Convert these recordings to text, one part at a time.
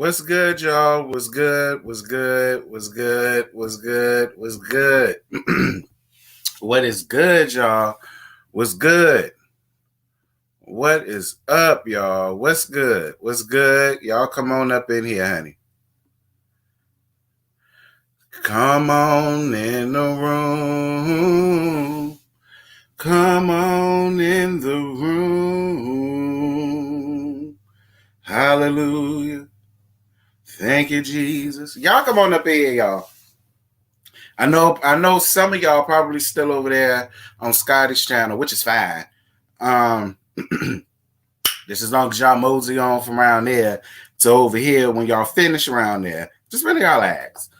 What's good, y'all? What's good? What's good? What's good? What's good? What's good? What is good, y'all? What's good? What is up, y'all? What's good? What's good? Y'all come on up in here, honey. Come on in the room. Come on in the room. Hallelujah. Thank you, Jesus. Y'all come on up in here, y'all. I know some of y'all probably still over there on Scotty's channel, which is fine. Just as long as y'all mosey on from around there to over here when y'all finish around there. Just really y'all ask.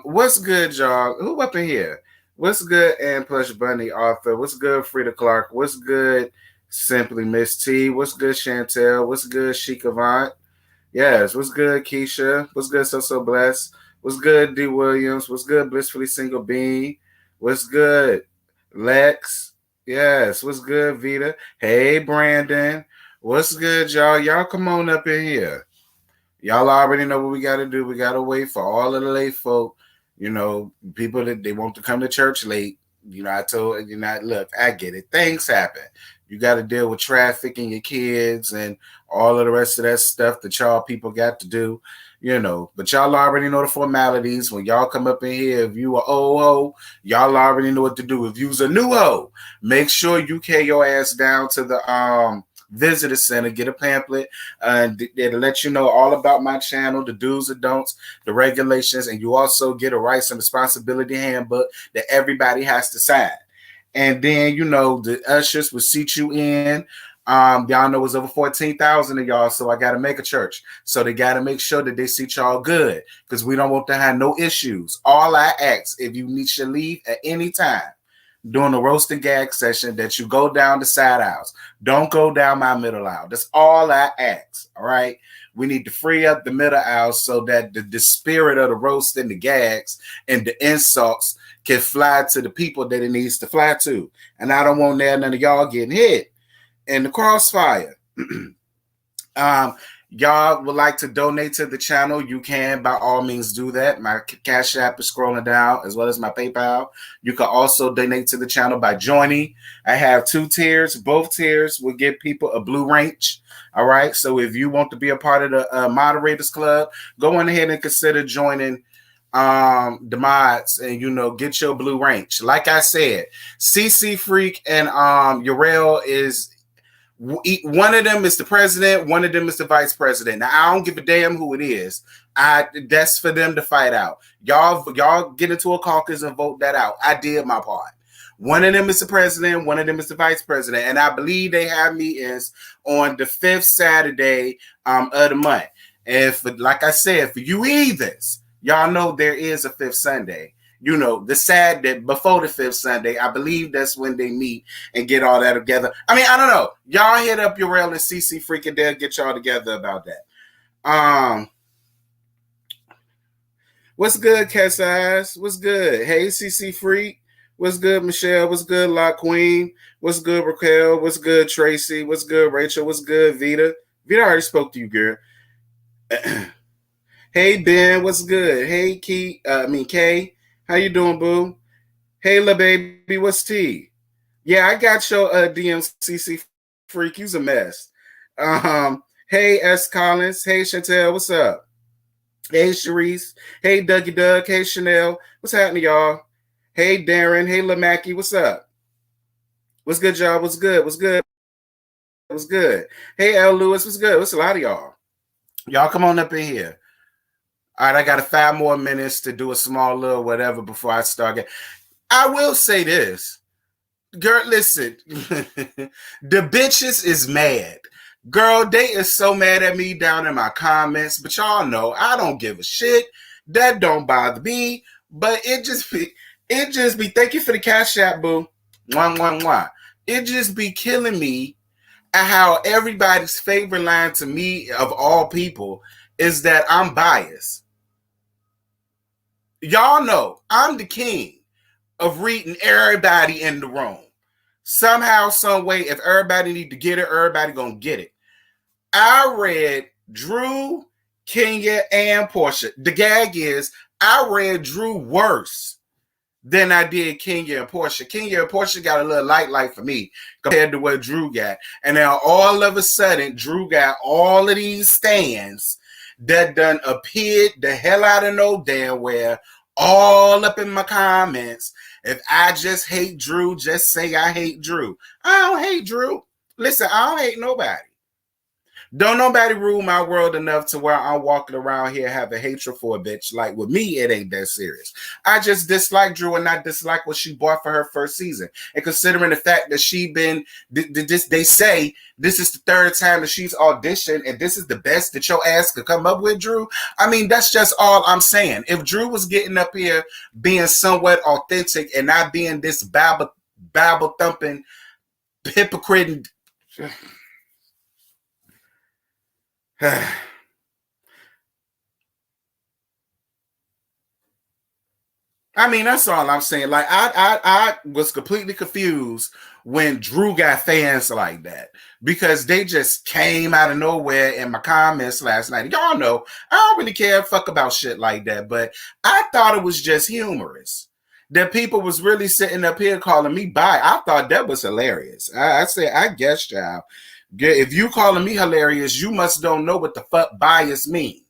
What's good, y'all? Who up in here? What's good, Ann Plush Bunny Arthur? What's good, Frida Clark? What's good, Simply Miss T? What's good, Chantel? What's good, Chic Avant? Yes, what's good, Keisha? What's good, So Blessed? What's good, D. Williams? What's good, Blissfully Single Bean? What's good, Lex? Yes, what's good, Vita? Hey, Brandon. What's good, y'all? Y'all come on up in here. Y'all already know what we got to do. We got to wait for all of the late folk, people that they want to come to church late. I told you, look, I get it. Things happen. You got to deal with traffic and your kids and all of the rest of that stuff that y'all people got to do, But y'all already know the formalities. When y'all come up in here, if you are old ho, y'all already know what to do. If you's a new ho, make sure you carry your ass down to the visitor center, get a pamphlet, it'll let you know all about my channel, the do's and don'ts, the regulations, and you also get a rights and responsibility handbook that everybody has to sign. And then, the ushers will seat you in. Y'all know it's over 14,000 of y'all, so I got to make a church. So they got to make sure that they seat y'all good because we don't want to have no issues. All I ask, if you need to leave at any time during the roast and gag session, that you go down the side aisles. Don't go down my middle aisle. That's all I ask, all right? We need to free up the middle aisle so that the spirit of the roast and the gags and the insults can fly to the people that it needs to fly to. And I don't want none of y'all getting hit in the crossfire. Y'all would like to donate to the channel, you can by all means do that. My Cash App is scrolling down as well as my PayPal. You can also donate to the channel by joining. I have 2 tiers. Both tiers will give people a blue range. All right. So if you want to be a part of the Moderators Club, go on ahead and consider joining the mods and get your blue range. Like I said, CC Freak and Urel is one of them is the president, one of them is the vice president. Now I don't give a damn who it is. That's for them to fight out. Y'all get into a caucus and vote that out. I did my part. One of them is the president, one of them is the vice president, and I believe they have meetings on the 5th Saturday of the month. And like I said, for you heathens, y'all know there is a 5th Sunday. The Saturday before the 5th Sunday, I believe that's when they meet and get all that together. I mean, I don't know. Y'all hit up Urel and CC Freak and they'll get y'all together about that. What's good, Cat's Eyes? What's good? Hey, CC Freak. What's good, Michelle? What's good, La Queen? What's good, Raquel? What's good, Tracy? What's good, Rachel? What's good, Vita? Vita already spoke to you, girl. Hey, Ben. What's good? Hey, Kay. How you doing, boo? Hey, la baby, what's tea? Yeah, I got your DMCC Freak. You's a mess. Hey, S. Collins. Hey, Chantel, what's up? Hey, Sharice. Hey, Dougie Doug. Hey, Chanel. What's happening, y'all? Hey, Darren. Hey, LaMackey. What's up? What's good, y'all? What's good? What's good? What's good? Hey, L. Lewis. What's good? What's a lot of y'all? Y'all come on up in here. All right, I got 5 more minutes to do a small little whatever before I start. I will say this. Girl, listen. The bitches is mad. Girl, they is so mad at me down in my comments. But y'all know I don't give a shit. That don't bother me. But it just be, thank you for the Cash App, boo. Mwah, mwah, mwah. It just be killing me at how everybody's favorite line to me, of all people, is that I'm biased. Y'all know I'm the king of reading everybody in the room. Somehow, some way, if everybody need to get it, everybody gonna get it. I read Drew Kenya and Portia. The gag is I read Drew worse than I did Kenya and Portia. Kenya and Portia got a little light for me compared to what Drew got. And now all of a sudden, Drew got all of these stands that done appeared the hell out of no damn where, all up in my comments. If I just hate Drew, just say I hate Drew. I don't hate Drew. Listen, I don't hate nobody. Don't nobody rule my world enough to where I'm walking around here having hatred for a bitch. Like with me, it ain't that serious. I just dislike Drew and not dislike what she bought for her first season. And considering the fact that they say this is the third time that she's auditioned and this is the best that your ass could come up with, Drew. I mean, that's just all I'm saying. If Drew was getting up here being somewhat authentic and not being this babble thumping hypocrite. I mean, that's all I'm saying. Like, I was completely confused when Drew got fans like that because they just came out of nowhere in my comments last night. Y'all know I don't really care fuck about shit like that, but I thought it was just humorous that people was really sitting up here calling me bi. I thought that was hilarious. I said, I guess, child. If you calling me hilarious, you must don't know what the fuck bias mean.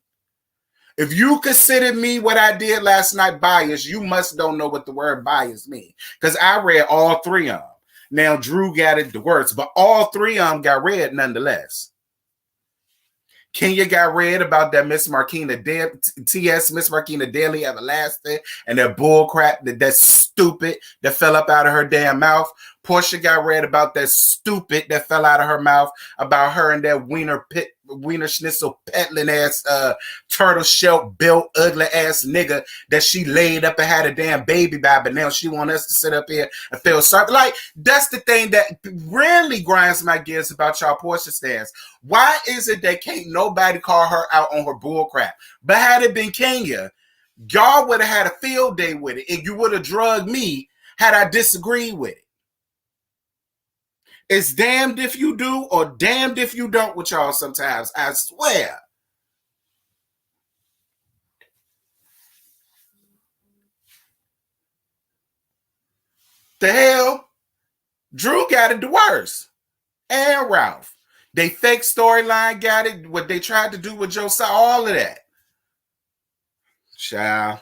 If you consider me what I did last night bias, you must don't know what the word bias mean. Because I read all three of them. Now, Drew got it the worst, but all three of them got read nonetheless. Kenya got read about that Miss Marquina Miss Marquina Daily Everlasting and that bull crap, that stupid that fell up out of her damn mouth. Portia got read about that stupid that fell out of her mouth about her and that wiener schnitzel peddling ass turtle shell built ugly ass nigga that she laid up and had a damn baby by, but now she want us to sit up here and feel sorry. Like, that's the thing that really grinds my gears about y'all Portia stands. Why is it that can't nobody call her out on her bull crap? But had it been Kenya, y'all would have had a field day with it, and you would have drugged me had I disagreed with it. It's damned if you do or damned if you don't with y'all sometimes. I swear. The hell? Drew got it the worst. And Ralph. They fake storyline got it. What they tried to do with Josiah, all of that. Child.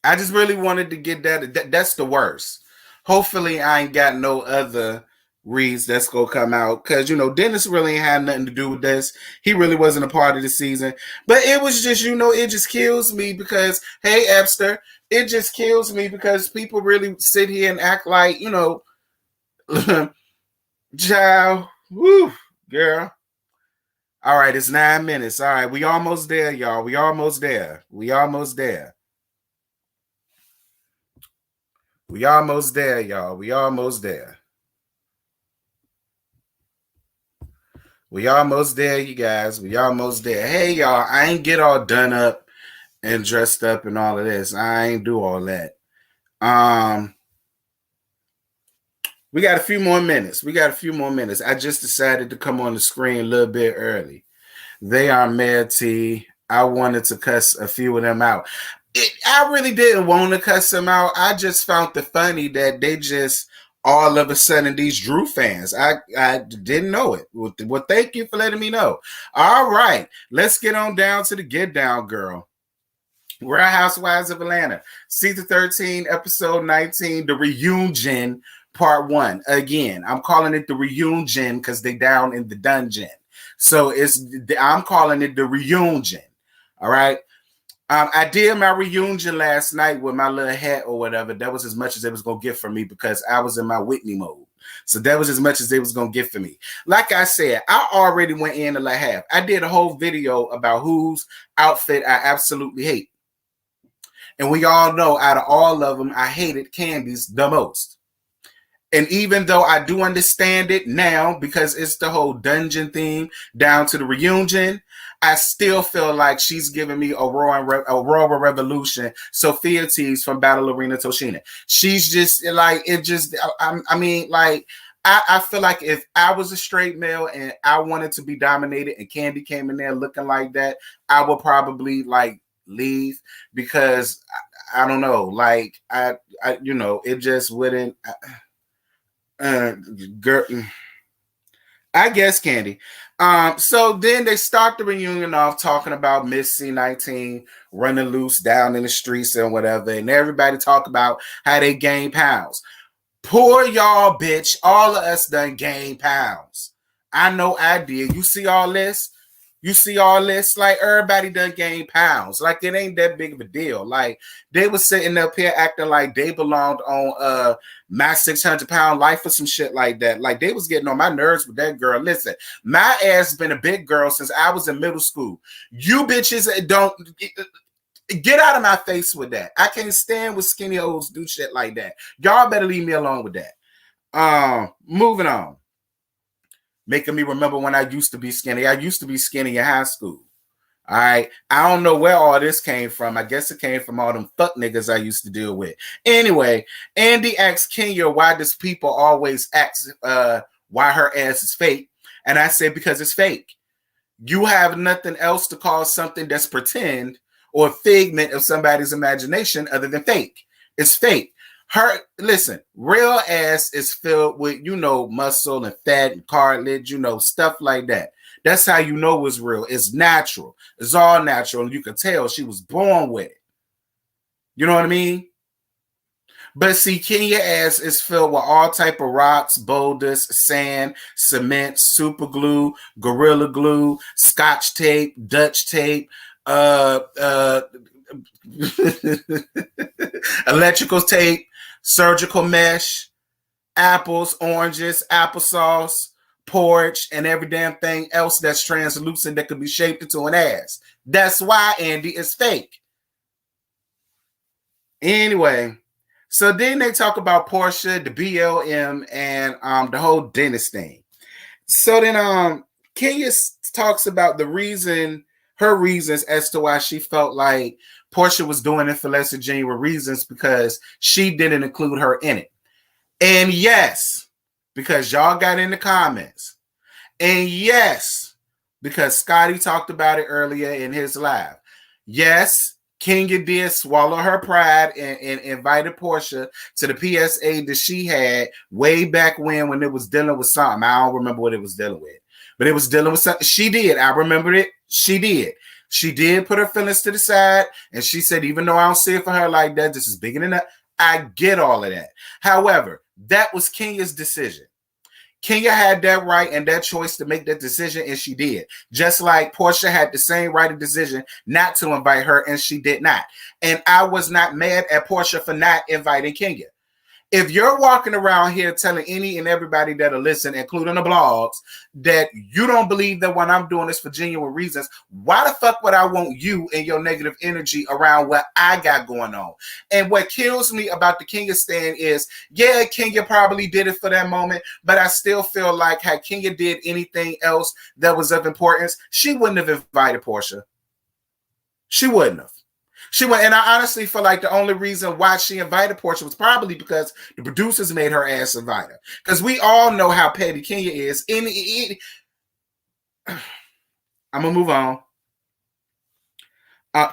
I just really wanted to get that. That's the worst. Hopefully, I ain't got no other reads that's gonna come out because Dennis really ain't had nothing to do with this. He really wasn't a part of the season, but it was just it just kills me because hey, Epster, it just kills me because people really sit here and act like child, woo, girl. All right, it's 9 minutes. All right, we almost there, y'all. We almost there. We almost there. We almost there, y'all. We almost there. We almost there, you guys. We almost there. Hey, y'all, I ain't get all done up and dressed up and all of this. I ain't do all that. We got a few more minutes. I just decided to come on the screen a little bit early. They are mad T. I wanted to cuss a few of them out. I really didn't want to cuss them out. I just found it funny that they just all of a sudden these Drew fans. I didn't know it. Well, thank you for letting me know. All right, let's get on down to the Get Down Girl. Real Housewives of Atlanta, season 13, episode 19, the reunion, part 1. Again, I'm calling it the reunion because they down in the dungeon. So I'm calling it the reunion. All right. I did my reunion last night with my little hat or whatever. That was as much as it was going to get for me because I was in my Whitney mode. So that was as much as it was going to get for me. Like I said, I already went in and half. I did a whole video about whose outfit I absolutely hate. And we all know out of all of them, I hated Candy's the most. And even though I do understand it now because it's the whole dungeon theme down to the reunion, I still feel like she's giving me RHOA Revolution, Sophia Tees from Battle Arena Toshina. She's just like, it just, I mean, like, I feel like if I was a straight male and I wanted to be dominated and Candy came in there looking like that, I would probably like leave because I don't know, like I you know, it just wouldn't. Girl, I guess Candy. So then they start the reunion off talking about Miss C19 running loose down in the streets and whatever, and everybody talk about how they gain pounds. Poor y'all, bitch. All of us done gain pounds. I know I did. You see all this? You see all this? Like, everybody done gain pounds. Like, it ain't that big of a deal. Like, they was sitting up here acting like they belonged on my 600-pound life or some shit like that. Like, they was getting on my nerves with that girl. Listen, my ass been a big girl since I was in middle school. You bitches don't get out of my face with that. I can't stand with skinny hoes do shit like that. Y'all better leave me alone with that. Moving on. Making me remember when I used to be skinny. I used to be skinny in high school. All right. I don't know where all this came from. I guess it came from all them fuck niggas I used to deal with. Anyway, Andy asked Kenya why does people always ask why her ass is fake. And I said, because it's fake. You have nothing else to call something that's pretend or figment of somebody's imagination other than fake. It's fake. Her, listen, real ass is filled with, you know, muscle and fat and cartilage, you know, stuff like that. That's how you know it's real. It's natural. It's all natural. And you can tell she was born with it. You know what I mean? But see, Kenya ass is filled with all type of rocks, boulders, sand, cement, super glue, gorilla glue, scotch tape, Dutch tape, electrical tape, surgical mesh, apples, oranges, applesauce, porridge, and every damn thing else that's translucent that could be shaped into an ass. That's why Andy is fake. Anyway, so then they talk about Portia, the BLM, and the whole dentist thing. So then Kenya talks about her reasons as to why she felt like Portia was doing it for less than genuine reasons because she didn't include her in it. And yes, because y'all got in the comments. And yes, because Scotty talked about it earlier in his live. Yes, Kenya did swallow her pride and invited Portia to the PSA that she had way back when it was dealing with something. I don't remember what it was dealing with. But it was dealing with something. She did. I remembered it. She did. She did put her feelings to the side. And she said, even though I don't see it for her like that, this is big enough. I get all of that. However, that was Kenya's decision. Kenya had that right and that choice to make that decision, and she did. Just like Portia had the same right of decision not to invite her, and she did not. And I was not mad at Portia for not inviting Kenya. If you're walking around here telling any and everybody that'll listen, including the blogs, that you don't believe that when I'm doing this for genuine reasons, why the fuck would I want you and your negative energy around what I got going on? And what kills me about the Kenya stand is, yeah, Kenya probably did it for that moment, but I still feel like had Kenya did anything else that was of importance, she wouldn't have invited Portia. She wouldn't have. She went, and I honestly feel like the only reason why she invited Portia was probably because the producers made her ass invite her. Because we all know how petty Kenya is. I'm gonna move on.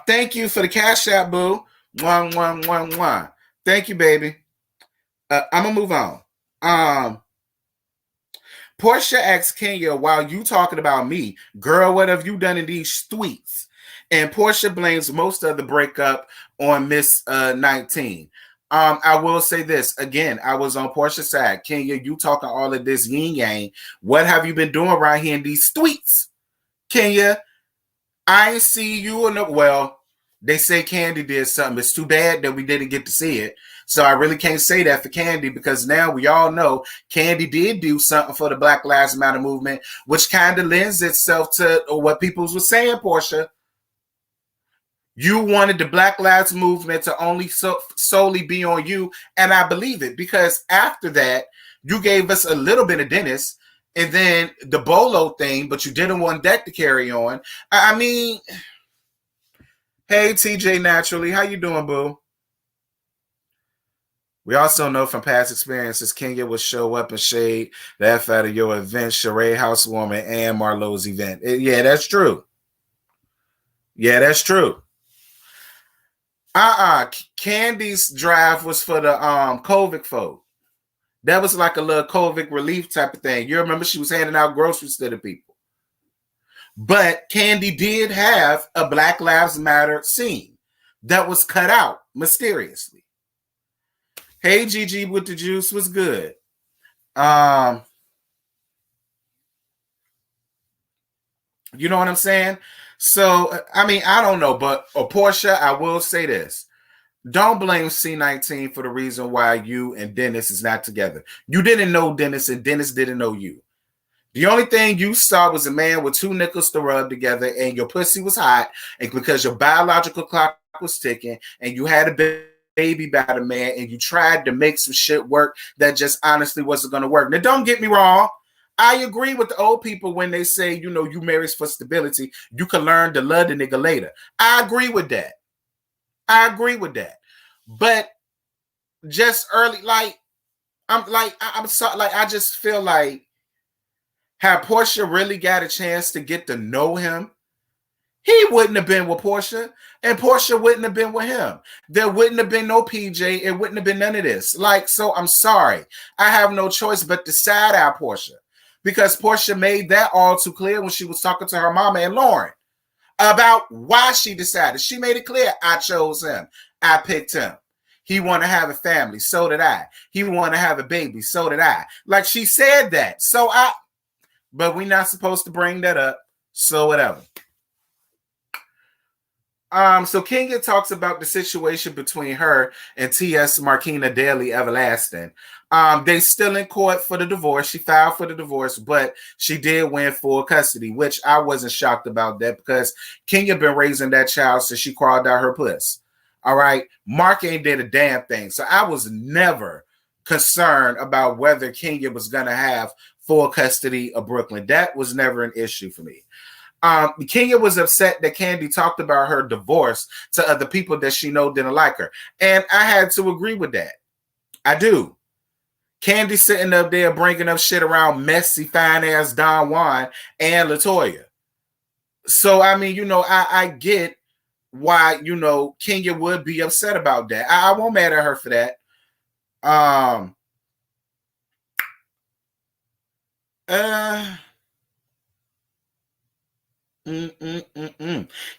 Thank you for the cash out, boo. 1111. Thank you, baby. I'm gonna move on. Portia asks Kenya, while you talking about me, girl, what have you done in these streets? And Portia blames most of the breakup on Miss 19. I will say this again. I was on Portia's side. Kenya, you talking all of this yin yang. What have you been doing right here in these streets? Kenya, I ain't see you in the, well, they say Candy did something. It's too bad that we didn't get to see it. So I really can't say that for Candy because now we all know Candy did do something for the Black Lives Matter movement, which kind of lends itself to what people were saying, Portia. You wanted the Black Lives Movement to only solely be on you, and I believe it because after that, you gave us a little bit of Dennis and then the Bolo thing, but you didn't want that to carry on. I mean, hey, TJ Naturally, how you doing, boo? We also know from past experiences, Kenya will show up and shade the F out of your event, Sheree Housewoman, and Marlowe's event. Yeah, that's true. Yeah, that's true. Candy's drive was for the COVID folk. That was like a little COVID relief type of thing. You remember she was handing out groceries to the people. But Candy did have a Black Lives Matter scene that was cut out mysteriously. Hey, Gigi with the juice was good. You know what I'm saying? So, I mean, I don't know, but Portia, I will say this. Don't blame C19 for the reason why you and Dennis is not together. You didn't know Dennis and Dennis didn't know you. The only thing you saw was a man with two nickels to rub together and your pussy was hot and because your biological clock was ticking and you had a baby by the man and you tried to make some shit work that just honestly wasn't going to work. Now, don't get me wrong. I agree with the old people when they say, you know, you marry for stability. You can learn to love the nigga later. I agree with that. But just early, I'm sorry, like, I just feel like had Portia really got a chance to get to know him, he wouldn't have been with Portia, and Portia wouldn't have been with him. There wouldn't have been no PJ. It wouldn't have been none of this. Like, so I'm sorry. I have no choice but to side eye Portia because Portia made that all too clear when she was talking to her mama and Lauren about why she decided. She made it clear, I chose him. I picked him. He wanted to have a family. So did I. He wanted to have a baby. So did I. Like, she said that. But we're not supposed to bring that up. So whatever. So Kenya talks about the situation between her and T.S. Markina Daly Everlasting. They still in court for the divorce. She filed for the divorce, but she did win full custody, which I wasn't shocked about that because Kenya been raising that child since she crawled out her puss. All right. Mark ain't did a damn thing. So I was never concerned about whether Kenya was going to have full custody of Brooklyn. That was never an issue for me. Kenya was upset that Candy talked about her divorce to other people that she know didn't like her. And I had to agree with that. I do. Candy sitting up there bringing up shit around messy, fine-ass Don Juan and LaToya. So, I mean, you know, I get why, you know, Kenya would be upset about that. I won't mad at her for that.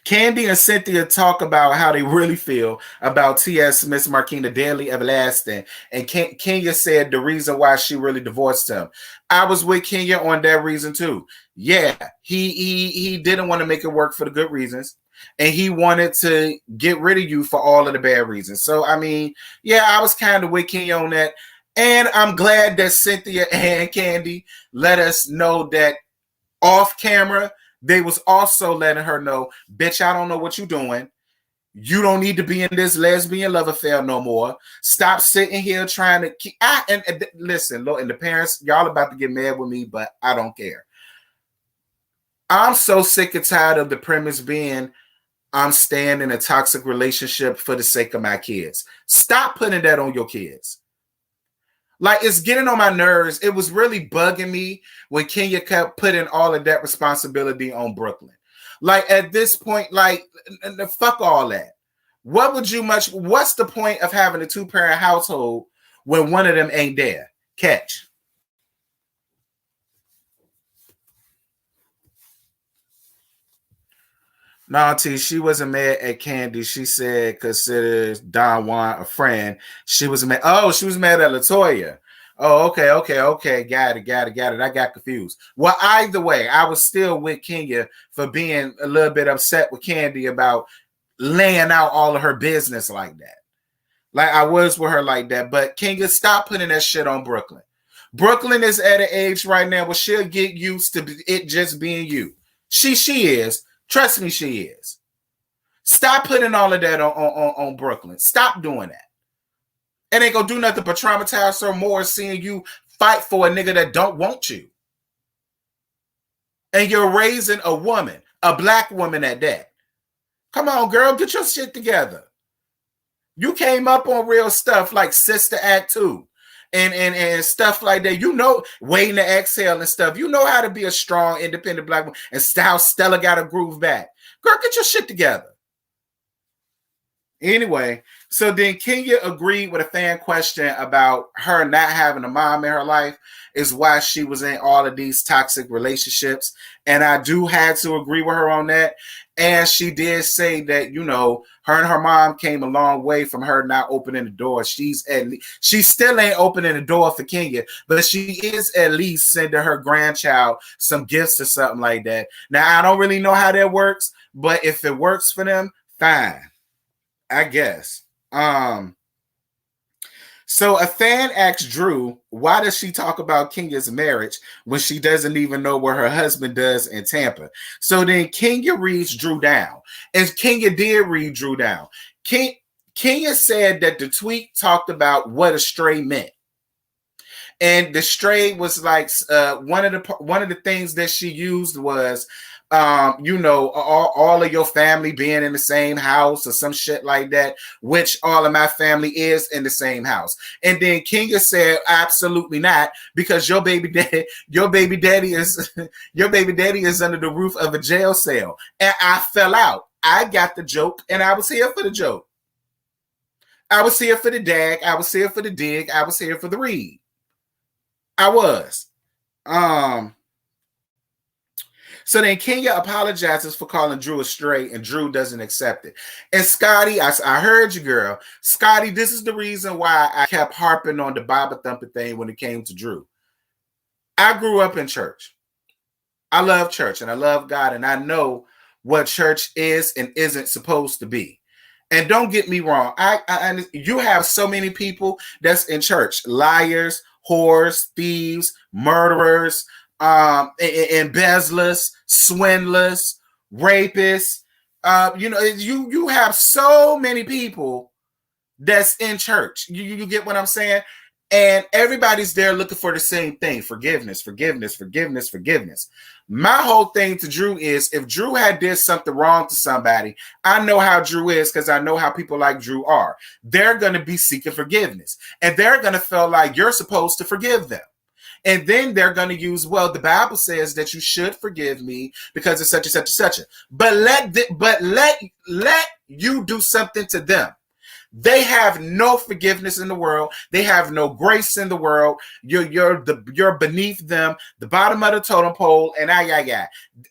Candy and Cynthia talk about how they really feel about T.S. Miss Markina Daly Everlasting, and Kenya said the reason why she really divorced him. I was with Kenya on that reason too. Yeah, he didn't want to make it work for the good reasons, and he wanted to get rid of you for all of the bad reasons. So I mean, yeah, I was kind of with Kenya on that, and I'm glad that Cynthia and Candy let us know that off camera. They was also letting her know, bitch, I don't know what you're doing. You don't need to be in this lesbian love affair no more. Stop sitting here trying to keep. Listen, look, and the parents, y'all about to get mad with me, but I don't care. I'm so sick and tired of the premise being I'm staying in a toxic relationship for the sake of my kids. Stop putting that on your kids. Like, it's getting on my nerves. It was really bugging me when Kenya kept putting all of that responsibility on Brooklyn. Like, at this point, like, fuck all that. What's the point of having a two-parent household when one of them ain't there? Catch. No, T, she wasn't mad at Candy. She said considers Don Juan a friend. She was mad. Oh, she was mad at LaToya. Oh, okay. Got it. I got confused. Well, either way, I was still with Kenya for being a little bit upset with Candy about laying out all of her business like that. Like, I was with her like that. But Kenya, stop putting that shit on Brooklyn. Brooklyn is at an age right now where she'll get used to it just being you. She is. Trust me, she is. Stop putting all of that on Brooklyn. Stop doing that. It ain't gonna do nothing but traumatize her more seeing you fight for a nigga that don't want you. And you're raising a woman, a black woman at that. Come on, girl, get your shit together. You came up on real stuff like Sister Act 2 and stuff like that. You know, Waiting to Exhale and stuff. You know how to be a strong, independent black woman, and how Stella got a groove back. Girl, get your shit together. Anyway, so then Kenya agreed with a fan question about her not having a mom in her life is why she was in all of these toxic relationships. And I do have to agree with her on that. And she did say that, you know, her and her mom came a long way from her not opening the door. She still ain't opening the door for Kenya, but she is at least sending her grandchild some gifts or something like that. Now, I don't really know how that works, but if it works for them, fine. I guess. So a fan asked Drew, why does she talk about Kenya's marriage when she doesn't even know what her husband does in Tampa? So then Kenya reads Drew down. And Kenya did read Drew down. Kenya said that the tweet talked about what a stray meant. And the stray was like one of the things that she used was you know, all of your family being in the same house or some shit like that, which all of my family is in the same house. And then Kenya said, absolutely not, because your baby daddy is under the roof of a jail cell. And I fell out. I got the joke, and I was here for the joke. I was here for the dag. I was here for the dig. I was here for the read. I was. So then Kenya apologizes for calling Drew a stray, and Drew doesn't accept it. And Scotty, I heard you, girl. Scotty, this is the reason why I kept harping on the Bible thumping thing when it came to Drew. I grew up in church. I love church, and I love God, and I know what church is and isn't supposed to be. And don't get me wrong. You have so many people that's in church. Liars, whores, thieves, murderers, embezzlers, swindlers, rapists. You know, you have so many people that's in church. You get what I'm saying? And everybody's there looking for the same thing: forgiveness, forgiveness, forgiveness, forgiveness. My whole thing to Drew is, if Drew had did something wrong to somebody, I know how Drew is because I know how people like Drew are. They're going to be seeking forgiveness, and they're going to feel like you're supposed to forgive them. And then they're going to use, well, the Bible says that you should forgive me because it's such and such and such. But let you do something to them. They have no forgiveness in the world. They have no grace in the world. You're beneath them, the bottom of the totem pole, and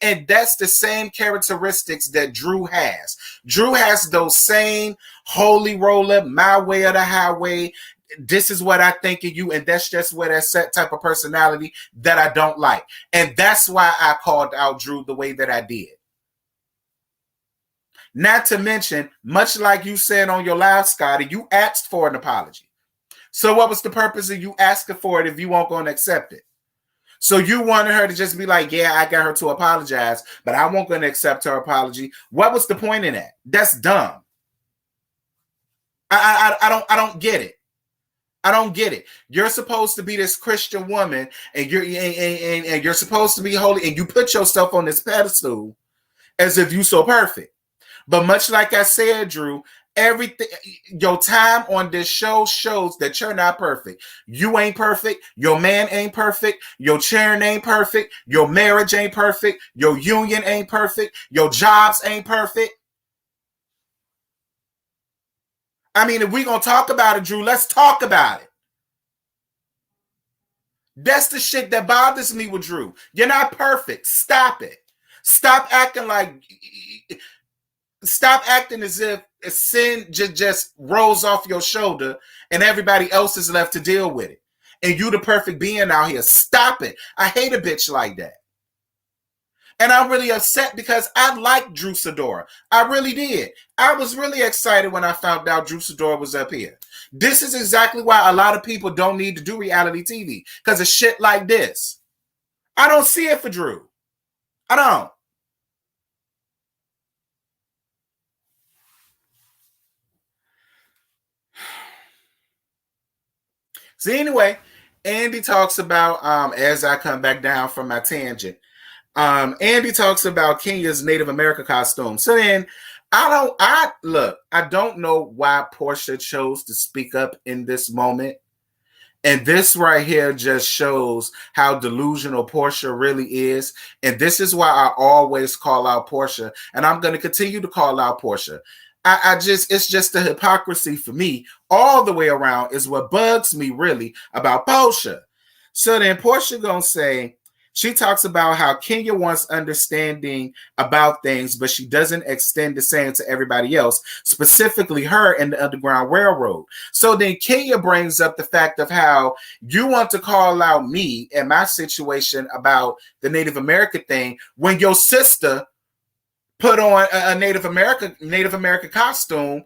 and that's the same characteristics that Drew has. Drew has those same holy roller, my way or the highway. This is what I think of you, and that's just where that set type of personality that I don't like. And that's why I called out Drew the way that I did. Not to mention, much like you said on your live, Scotty, you asked for an apology. So what was the purpose of you asking for it if you weren't going to accept it? So you wanted her to just be like, yeah, I got her to apologize, but I won't going to accept her apology. What was the point in that? That's dumb. I don't get it. I don't get it. You're supposed to be this Christian woman, and you're supposed to be holy, and you put yourself on this pedestal as if you're so perfect. But much like I said, Drew, everything, your time on this show shows that you're not perfect. You ain't perfect. Your man ain't perfect. Your children ain't perfect. Your marriage ain't perfect. Your union ain't perfect. Your jobs ain't perfect. I mean, if we're going to talk about it, Drew, let's talk about it. That's the shit that bothers me with Drew. You're not perfect. Stop it. Stop acting as if a sin just rolls off your shoulder and everybody else is left to deal with it. And you the perfect being out here. Stop it. I hate a bitch like that. And I'm really upset because I liked Drew Sidora. I really did. I was really excited when I found out Drew Sidora was up here. This is exactly why a lot of people don't need to do reality TV, because of shit like this. I don't see it for Drew. I don't. So anyway, Andy talks about, as I come back down from my tangent, Andy talks about Kenya's Native American costume. So then I don't know why Portia chose to speak up in this moment. And this right here just shows how delusional Portia really is. And this is why I always call out Portia. And I'm going to continue to call out Portia. It's just the hypocrisy for me all the way around is what bugs me really about Portia. So then Portia going to say, she talks about how Kenya wants understanding about things, but she doesn't extend the same to everybody else, specifically her and the Underground Railroad. So then Kenya brings up the fact of how you want to call out me and my situation about the Native American thing when your sister put on a Native American costume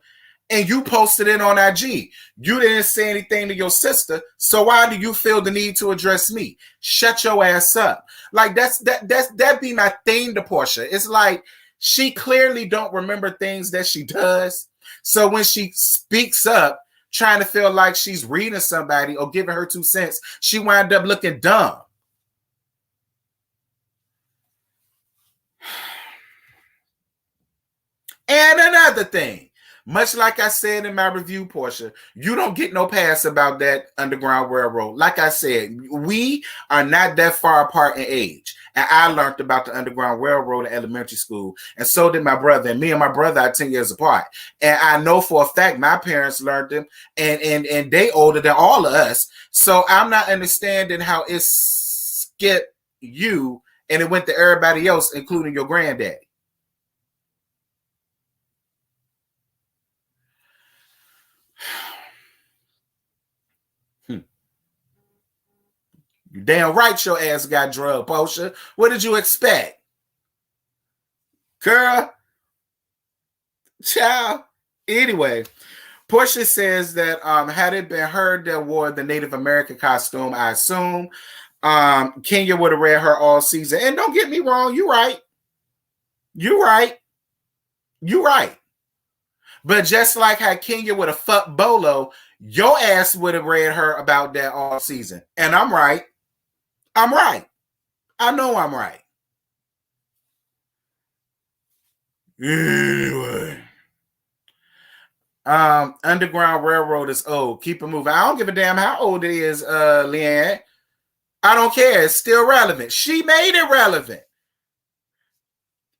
and you posted it on IG. You didn't say anything to your sister, so why do you feel the need to address me? Shut your ass up. Like that be my thing to Portia. It's like she clearly don't remember things that she does. So when she speaks up, trying to feel like she's reading somebody or giving her 2 cents, she wind up looking dumb. And another thing, much like I said in my review, Portia, you don't get no pass about that Underground Railroad. Like I said, we are not that far apart in age. And I learned about the Underground Railroad in elementary school. And so did my brother. And me and my brother are 10 years apart. And I know for a fact my parents learned them. And they older than all of us. So I'm not understanding how it skipped you and it went to everybody else, including your granddaddy. You damn right your ass got drugged, Portia. What did you expect? Girl. Child. Anyway, Portia says that had it been her that wore the Native American costume, I assume, Kenya would have read her all season. And don't get me wrong, you're right. You're right. You're right. But just like how Kenya would have fucked Bolo, your ass would have read her about that all season. And I'm right. I'm right. I know I'm right. Anyway. Underground Railroad is old. Keep it moving. I don't give a damn how old it is, Leanne. I don't care. It's still relevant. She made it relevant.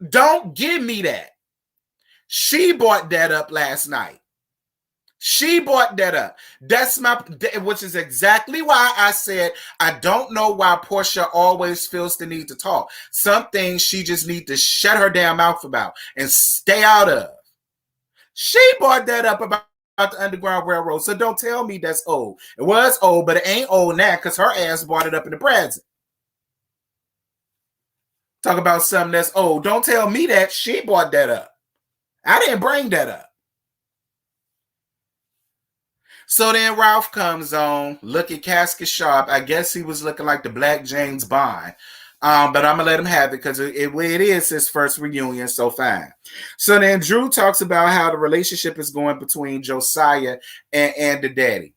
Don't give me that. She brought that up last night. She brought that up. Which is exactly why I said I don't know why Portia always feels the need to talk. Some things she just needs to shut her damn mouth about and stay out of. She brought that up about the Underground Railroad, so don't tell me that's old. It was old, but it ain't old now because her ass brought it up in the present. Talk about something that's old. Don't tell me that. She brought that up. I didn't bring that up. So then Ralph comes on, looking casket sharp. I guess he was looking like the Black James Bond. But I'm going to let him have it because it is his first reunion, so fine. So then Drew talks about how the relationship is going between Josiah and the daddy.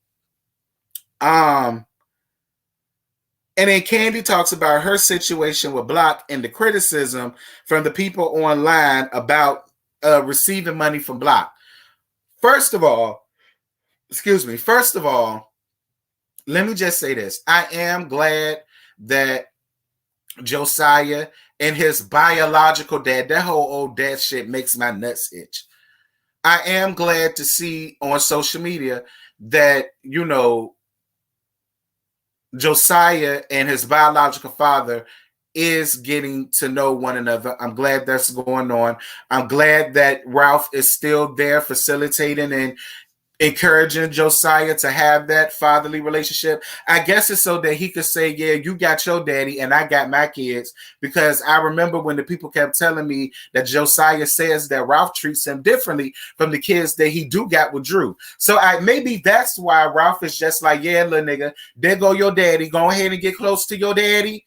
And then Candy talks about her situation with Block and the criticism from the people online about receiving money from Block. First of all, let me just say this. I am glad that Josiah and his biological dad, that whole old dad shit makes my nuts itch. I am glad to see on social media that, Josiah and his biological father is getting to know one another. I'm glad that's going on. I'm glad that Ralph is still there facilitating and encouraging Josiah to have that fatherly relationship. I guess it's so that he could say, yeah, you got your daddy and I got my kids, because I remember when the people kept telling me that Josiah says that Ralph treats him differently from the kids that he do got with Drew. So maybe that's why Ralph is just like, yeah, little nigga, there go your daddy. Go ahead and get close to your daddy.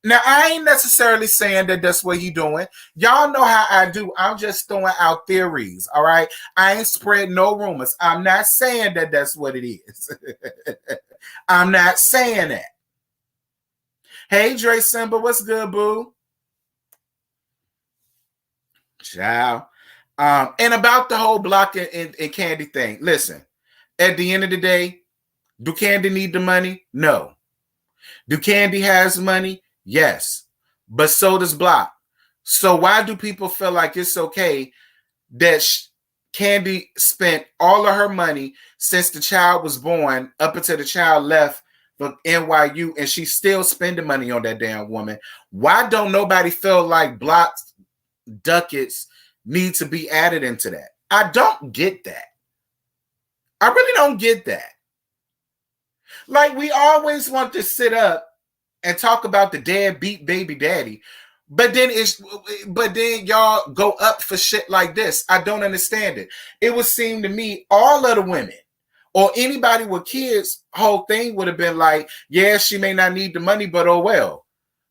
Now, I ain't necessarily saying that that's what he doing. Y'all know how I do. I'm just throwing out theories, all right? I ain't spreading no rumors. I'm not saying that that's what it is. I'm not saying that. Hey, Dre Simba, what's good, boo? Ciao. And about the whole Block and Candy thing. Listen, at the end of the day, do Candy need the money? No. Do Candy has money? Yes. But so does Block. So why do people feel like it's okay that Candy spent all of her money since the child was born up until the child left for NYU, and she's still spending money on that damn woman? Why don't nobody feel like Block's ducats need to be added into that? I don't get that. I really don't get that. Like, we always want to sit up and talk about the deadbeat baby daddy, but then y'all go up for shit like this. I don't understand it. It would seem to me all of the women or anybody with kids, whole thing would have been like, yeah, she may not need the money, but oh well.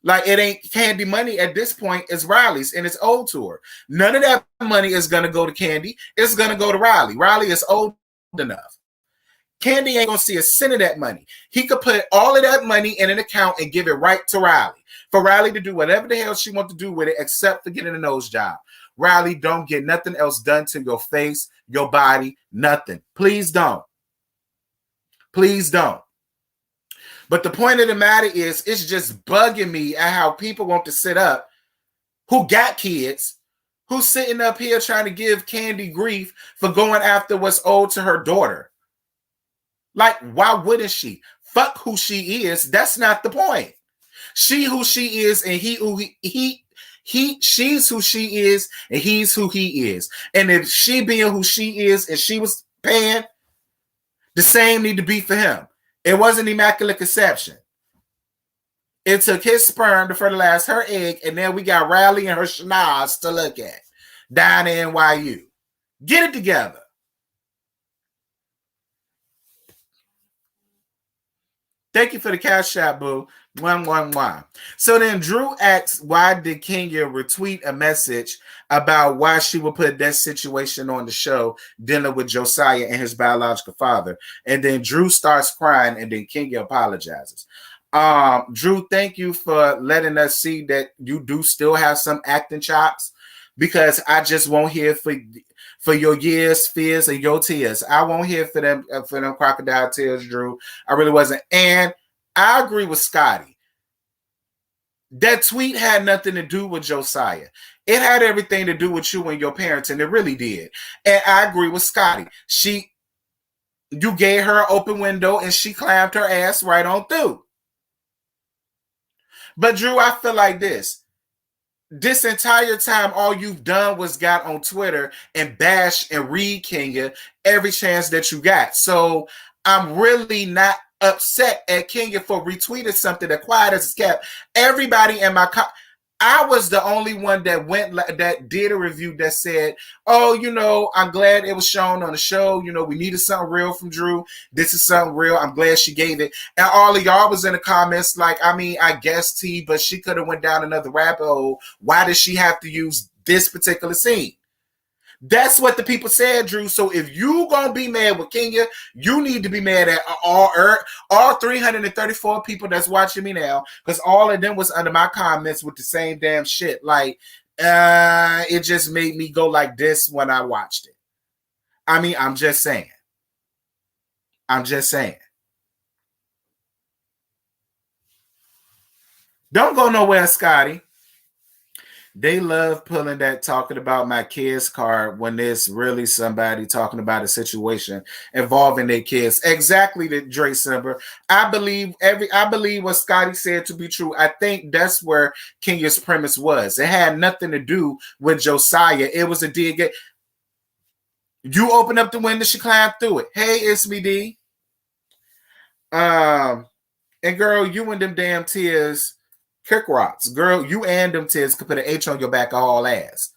Like, it ain't Candy money at this point. It's Riley's, and it's owed to her. None of that money is going to go to Candy. It's going to go to Riley. Riley is old enough. Candy ain't going to see a cent of that money. He could put all of that money in an account and give it right to Riley, for Riley to do whatever the hell she wants to do with it, except for getting a nose job. Riley, don't get nothing else done to your face, your body, nothing. Please don't. Please don't. But the point of the matter is, it's just bugging me at how people want to sit up who got kids, who's sitting up here trying to give Candy grief for going after what's owed to her daughter. Like, why wouldn't she? Fuck who she is. That's not the point. She who she is, and she's who she is, and he's who he is. And if she being who she is and she was paying, the same need to be for him. It wasn't immaculate conception. It took his sperm to fertilize her egg, and then we got Riley and her schnoz to look at down in NYU. Get it together. Thank you for the cash out, boo. 111. So then Drew asks, why did Kenya retweet a message about why she would put that situation on the show dealing with Josiah and his biological father? And then Drew starts crying, and then Kenya apologizes. Drew, thank you for letting us see that you do still have some acting chops, because I just won't hear for your years, fears, and your tears. I won't hear for them crocodile tears, Drew. I really wasn't. And I agree with Scotty. That tweet had nothing to do with Josiah. It had everything to do with you and your parents, and it really did. And I agree with Scotty. You gave her an open window, and she climbed her ass right on through. But Drew, I feel like this entire time, all you've done was got on Twitter and bash and read Kenya every chance that you got. So I'm really not upset at Kenya for retweeting something that quiet as kept. Everybody in my I was the only one that did a review that said, oh, I'm glad it was shown on the show. We needed something real from Drew. This is something real. I'm glad she gave it. And all of y'all was in the comments like, I guess T, but she could have went down another rabbit hole. Why did she have to use this particular scene? That's what the people said, Drew. So if you gonna be mad with Kenya, you need to be mad at all 334 people that's watching me now, because all of them was under my comments with the same damn shit. Like, it just made me go like this when I watched it. I'm just saying. Don't go nowhere, Scotty. They love pulling that talking about my kids card when there's really somebody talking about a situation involving their kids. Exactly, the Dre Simber. I believe what Scotty said to be true. I think that's where Kenya's premise was. It had nothing to do with Josiah. It was a dig. You open up the window, she climbed through it. Hey, it's me, D. And girl, you and them damn tears. Kick rocks, girl. You and them tears could put an H on your back of all ass.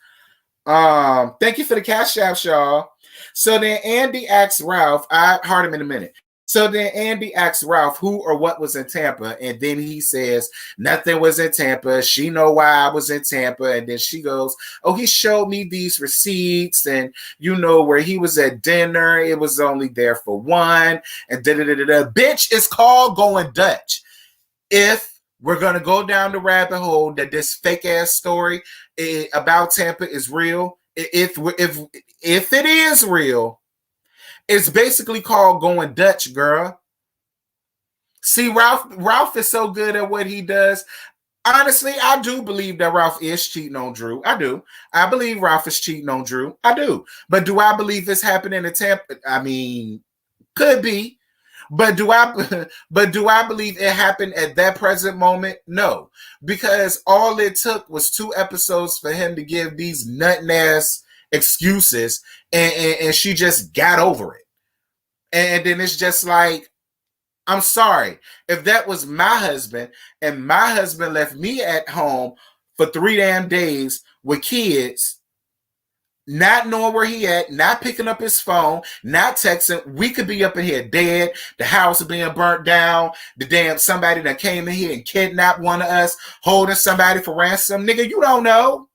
Thank you for the cash out, y'all. So then Andy asks Ralph. I heard him in a minute. So then Andy asks Ralph who or what was in Tampa, and then he says nothing was in Tampa. She know why I was in Tampa, and then she goes, "Oh, he showed me these receipts, and where he was at dinner. It was only there for one, and da da da da. Bitch, it's called going Dutch. If we're going to go down the rabbit hole that this fake ass story about Tampa is real, if it is real, it's basically called going Dutch, girl. See, Ralph is so good at what he does. Honestly, I do believe that Ralph is cheating on Drew. I do. I believe Ralph is cheating on Drew. I do. But do I believe this happening in Tampa? I mean, could be. But do I believe it happened at that present moment? No. Because all it took was 2 episodes for him to give these nutting ass excuses, and she just got over it. And then it's just like, I'm sorry. If that was my husband and my husband left me at home for 3 damn days with kids, not knowing where he at, not picking up his phone, not texting, we could be up in here dead, the house being burnt down, the damn somebody that came in here and kidnapped one of us, holding somebody for ransom. Nigga, you don't know.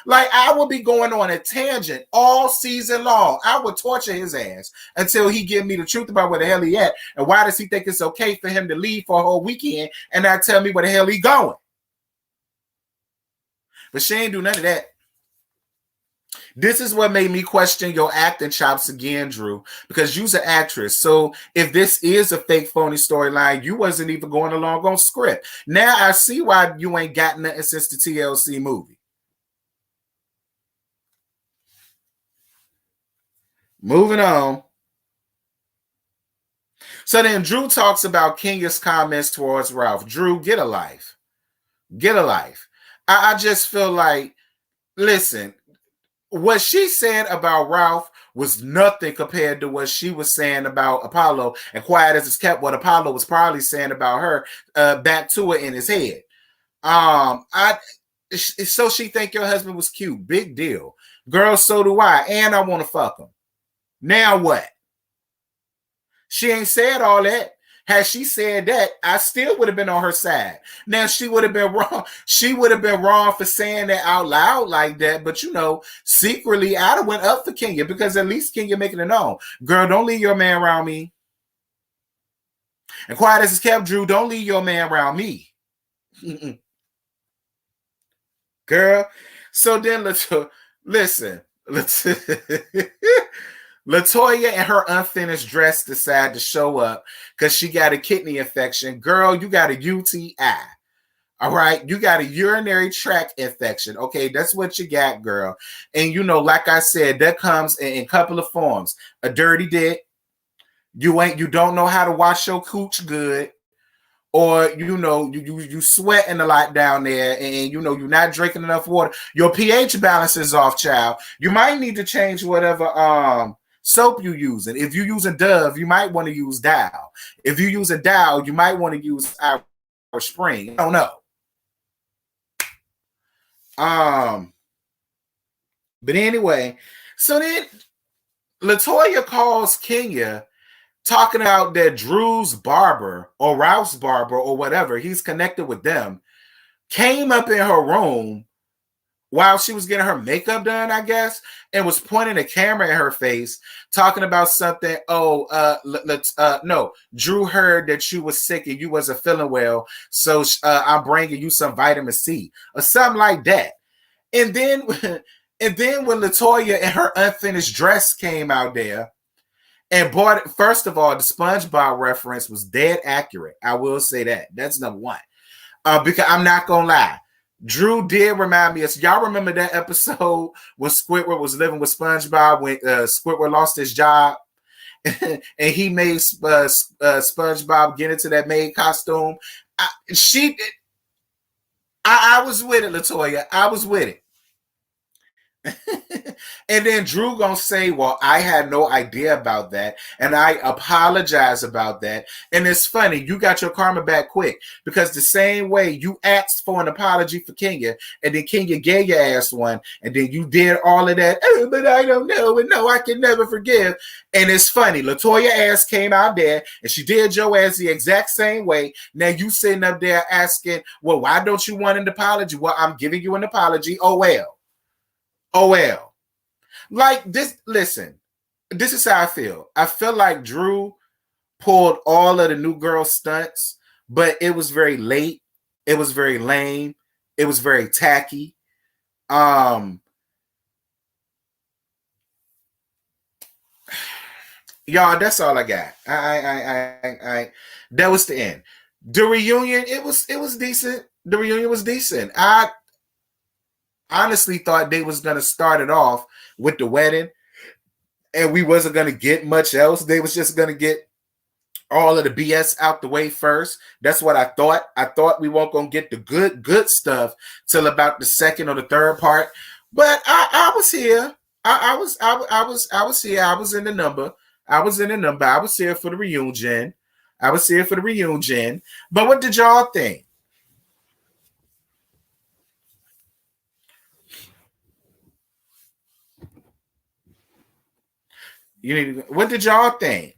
Like, I would be going on a tangent all season long. I would torture his ass until he give me the truth about where the hell he at. And why does he think it's okay for him to leave for a whole weekend and not tell me where the hell he going? But she ain't do none of that. This is what made me question your acting chops again, Drew, because you's an actress. So if this is a fake phony storyline, you wasn't even going along on script. Now I see why you ain't got nothing since the TLC movie. Moving on. So then Drew talks about Kenya's comments towards Ralph. Drew, get a life. Get a life. I just feel like, listen, what she said about Ralph was nothing compared to what she was saying about Apollo. And quiet as it's kept, what Apollo was probably saying about her back to her in his head. So she think your husband was cute. Big deal. Girl, so do I. And I want to fuck him. Now what? She ain't said all that. Had she said that, I still would have been on her side. Now, she would have been wrong. She would have been wrong for saying that out loud like that. But, you know, secretly, I'd have went up for Kenya because at least Kenya making it known. Girl, don't leave your man around me. And quiet as it's kept, Drew, don't leave your man around me. Girl. So then, listen. Latoya and her unfinished dress decide to show up because she got a kidney infection. Girl, you got a UTI. All right. You got a urinary tract infection. Okay. That's what you got, girl. And, you know, like I said, that comes in a couple of forms. A dirty dick. You don't know how to wash your cooch good. Or, you know, you sweating a lot down there and, you know, you're not drinking enough water. Your pH balance is off, child. You might need to change whatever soap you're using. If you're using Dove, you might want to use Dow. If you use a Dow, you might want to use our Spring. I don't know. But anyway, so then Latoya calls Kenya talking about that Drew's barber or Ralph's barber or whatever, he's connected with them, came up in her room while she was getting her makeup done, I guess, and was pointing a camera at her face, talking about something. No, Drew heard that you was sick and you wasn't feeling well, so I'm bringing you some vitamin C or something like that. And then when Latoya and her unfinished dress came out there and bought it, first of all, the SpongeBob reference was dead accurate. I will say that. That's number one. Because I'm not gonna lie. Drew did remind me of, y'all remember that episode when Squidward was living with SpongeBob when Squidward lost his job and he made SpongeBob get into that maid costume. I was with it, Latoya. I was with it. And then Drew gonna say, well, I had no idea about that and I apologize about that. And it's funny, you got your karma back quick because the same way you asked for an apology for Kenya and then Kenya gave your ass one and then you did all of that, but I don't know and no, I can never forgive. And it's funny, Latoya ass came out there and she did your ass the exact same way. Now you sitting up there asking, well, why don't you want an apology? Well, I'm giving you an apology. Oh well. Like this, listen, this is how I feel. I feel like Drew pulled all of the new girl stunts, but it was very late. It was very lame. It was very tacky. Y'all, that's all I got. That was the end. The reunion, it was decent. The reunion was decent. I honestly thought they was gonna start it off with the wedding, and we wasn't gonna get much else. They was just gonna get all of the BS out the way first. That's what I thought. I thought we weren't gonna get the good stuff till about the second or the third part. But I was here. I was here. I was in the number. I was in the number. I was here for the reunion. I was here for the reunion. But what did y'all think? What did y'all think?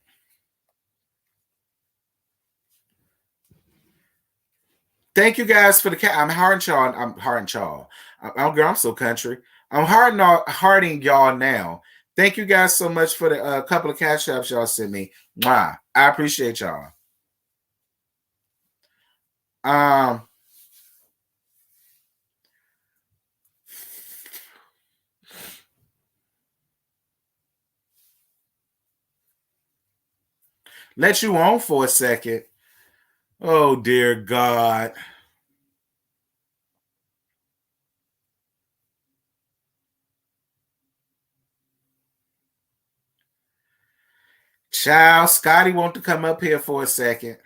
Thank you guys for the cat. I'm hard y'all. I'm hard y'all. I'm so country. I'm harding y'all now. Thank you guys so much for the couple of cash apps y'all sent me. Mwah. I appreciate y'all. Um, let you on for a second. Oh dear God. Child, Scotty want to come up here for a second.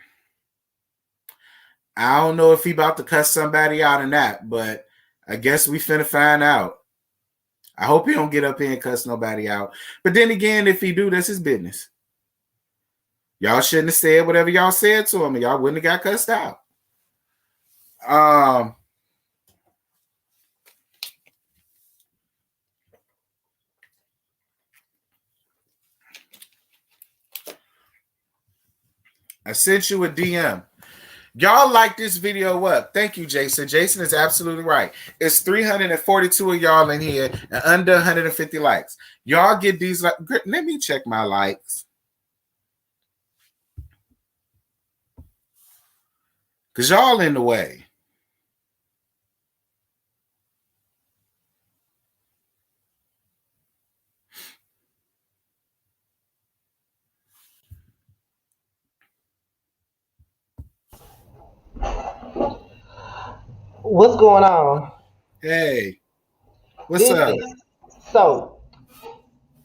I don't know if he about to cuss somebody out or not, but I guess we finna find out. I hope he don't get up here and cuss nobody out. But then again, if he do, that's his business. Y'all shouldn't have said whatever y'all said to him, and y'all wouldn't have got cussed out. I sent you a DM. Y'all like this video up. Thank you, Jason. Jason is absolutely right. It's 342 of y'all in here and under 150 likes. Y'all get these. Let me check my likes. Because y'all in the way. What's going on? Hey, what's up? Listen, so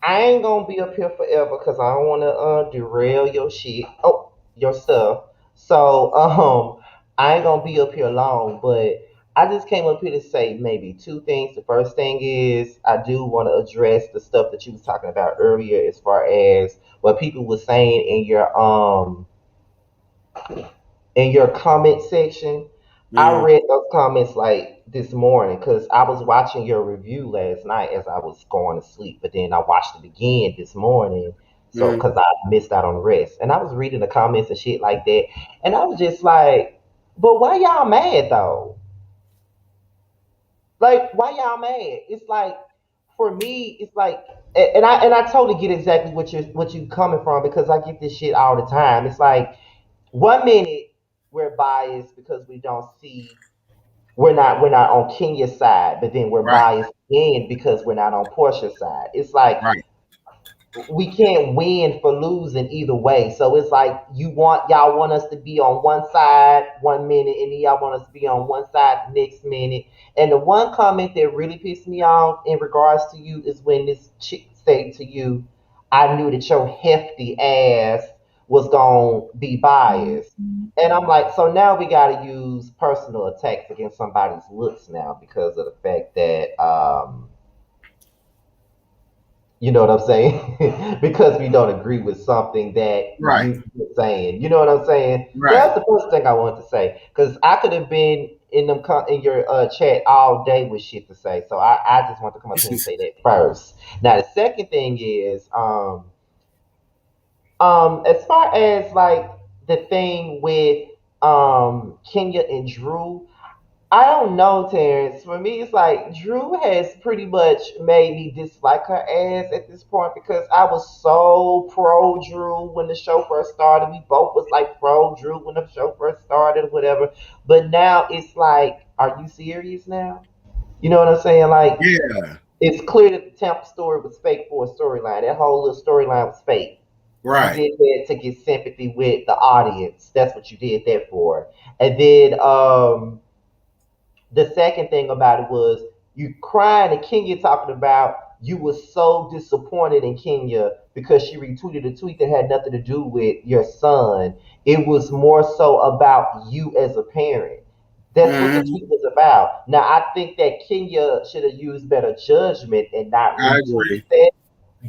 I ain't gonna be up here forever because I don't want to derail your shit. Oh, your stuff. So I ain't gonna be up here long, but I just came up here to say maybe two things. The first thing is I do want to address the stuff that you was talking about earlier, as far as what people were saying in your comment section. I Mm, read those comments like this morning because I was watching your review last night as I was going to sleep, but then I watched it again this morning. So, mm. because I missed out on rest, and I was reading the comments and shit like that, and I was just like, "But why y'all mad though? Like, why y'all mad?" It's like, for me, it's like, and I totally get exactly what you coming from, because I get this shit all the time. It's like, one minute we're biased because we don't see, we're not on Kenya's side, but then we're Right, biased again because we're not on Portia's side. It's like right, we can't win for losing either way. So it's like, y'all want us to be on one side 1 minute, and then y'all want us to be on one side the next minute. And the one comment that really pissed me off in regards to you is when this chick said to you, "I knew that your hefty ass was gonna be biased." And I'm like, so now we gotta use personal attacks against somebody's looks now because of the fact that you know what I'm saying? Because we don't agree with something that right, you're saying. You know what I'm saying? So right. that's the first thing I wanted to say. Because I could have been in your chat all day with shit to say. So I just want to come up here and say that first. Now the second thing is as far as like the thing with Kenya and Drew, I don't know, Terrence. For me, it's like Drew has pretty much made me dislike her ass at this point, because I was so pro Drew when the show first started. We both was like pro Drew when the show first started, whatever. But now it's like, are you serious now? You know what I'm saying? Like, Yeah, it's clear that the Temp story was fake for a storyline. That whole little storyline was fake. You Right. did that to get sympathy with the audience. That's what you did that for. And then the second thing about it was you crying and Kenya talking about you were so disappointed in Kenya because she retweeted a tweet that had nothing to do with your son. It was more so about you as a parent. That's what the Hmm. tweet was about. Now I think that Kenya should have used better judgment and not I retweeted agree. that,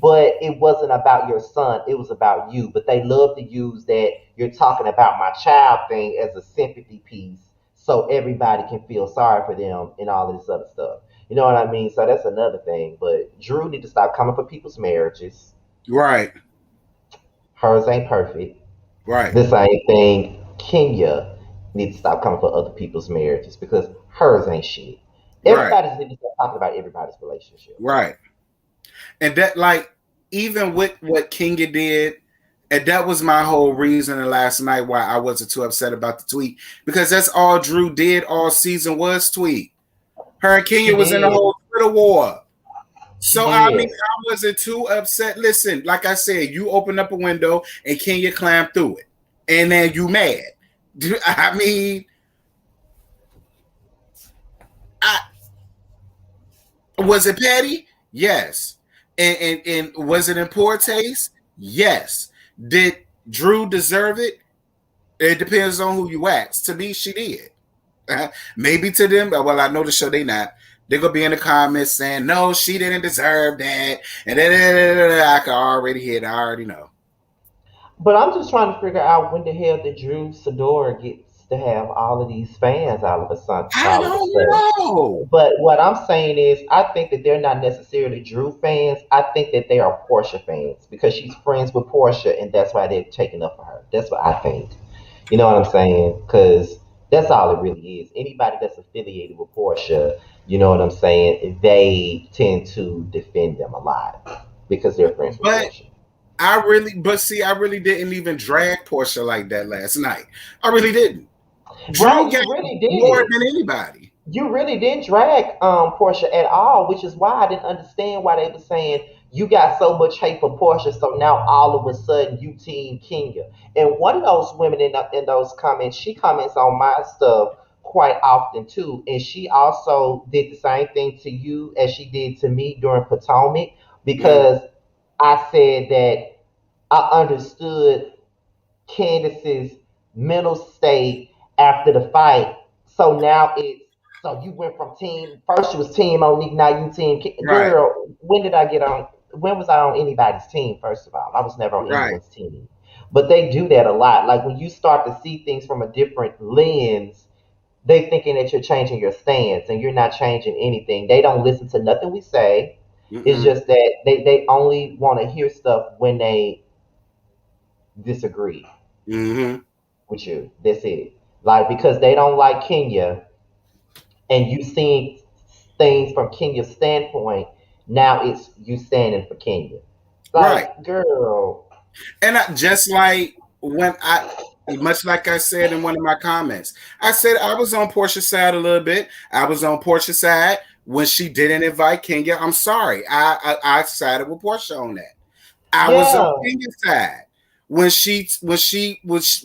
but it wasn't about your son, it was about you. But they love to use that you're talking about my child thing as a sympathy piece so everybody can feel sorry for them and all of this other stuff. You know what I mean? So that's another thing. But Drew need to stop coming for people's marriages. Right. Hers ain't perfect. Right. The same thing. Kenya needs to stop coming for other people's marriages because hers ain't shit. Right. Everybody's need to stop talking about everybody's relationships. Right. And that, like, even with what Kenya did, and that was my whole reason last night why I wasn't too upset about the tweet, because that's all Drew did all season was tweet. Her and Kenya She was in the did. whole Twitter war. She So I mean, did. I wasn't too upset. Listen, like I said, you opened up a window and Kenya climbed through it, and then you mad. I mean, I was it petty? Yes. And was it in poor taste? Yes. Did Drew deserve it? It depends on who you ask. To me, she did. Maybe to them, well, I know the show they not. They're gonna be in the comments saying, no, she didn't deserve that. And then I can already hear it. I already know. But I'm just trying to figure out when the hell did Drew Sidora gets to have all of these fans all of a sudden. I All of a don't sudden. know. But what I'm saying is, I think that they're not necessarily Drew fans. I think that they are Portia fans because she's friends with Portia, and that's why they're taking up for her. That's what I think. You know what I'm saying? Because that's all it really is. Anybody that's affiliated with Portia, you know what I'm saying? They tend to defend them a lot because they're friends with But Portia. I really didn't even drag Portia like that last night. I really didn't. Drew Right? got You really more did. than anybody. You really didn't drag Portia at all, which is why I didn't understand why they were saying you got so much hate for Portia, so now all of a sudden you team Kenya. And one of those women in those comments, she comments on my stuff quite often too, and she also did the same thing to you as she did to me during Potomac Mm, because I said that I understood Candace's mental state after the fight. So now it's so you went from team first you was team Monique, now you team right, girl. When did I get on? When was I on anybody's team? First of all, I was never on right. anyone's team. But they do that a lot. Like when you start to see things from a different lens, they thinking that you're changing your stance and you're not changing anything. They don't listen to nothing we say. It's Mm-mm. just that they only want to hear stuff when they disagree Mm-hmm. with you. That's it. Like because they don't like Kenya, and you seeing things from Kenya's standpoint. Now it's you standing for Kenya. Right. Like, girl, And just like when much like I said in one of my comments, I said I was on Portia's side a little bit. I was on Portia's side when she didn't invite Kenya. I'm sorry. I sided with Portia on that. I was on yeah, Kenya's side when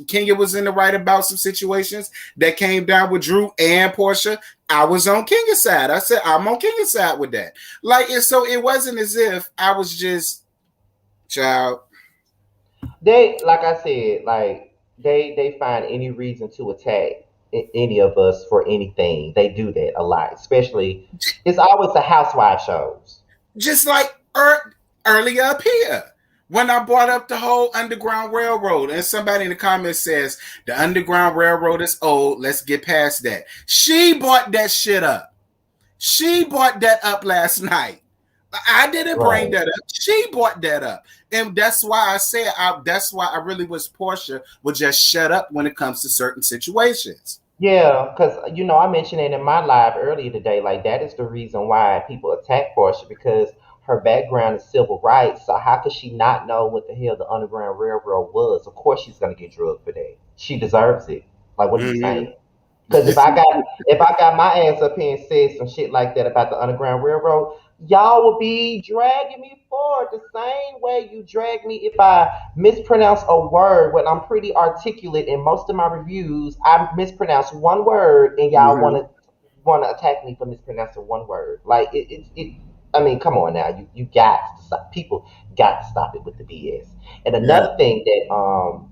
Kenya was in the right about some situations that came down with Drew and Portia. I was on Kenya's side. I said I'm on Kenya's side with that. Like, so it wasn't as if I was just child. they like I said, like they find any reason to attack any of us for anything. They do that a lot, especially it's always the housewife shows. Just like earlier up here when I brought up the whole Underground Railroad, and somebody in the comments says the Underground Railroad is old. Let's get past that. She brought that shit up. She brought that up last night. I didn't bring Right. that up. She brought that up. And that's why I said that's why I really wish Portia would just shut up when it comes to certain situations. Yeah, because I mentioned it in my live earlier today. Like that is the reason why people attack Portia because her background is civil rights. So how could she not know what the hell the Underground Railroad was? Of course, she's gonna get drugged for that. She deserves it. Like, what are you Mm-hmm. saying? Because if I got my ass up here and said some shit like that about the Underground Railroad, y'all will be dragging me forward the same way you drag me if I mispronounce a word when I'm pretty articulate in most of my reviews. I mispronounce one word and y'all Mm-hmm. want to attack me for mispronouncing one word. Like it I mean, come on now. You got to stop. People got to stop it with the BS. And Yeah. another thing that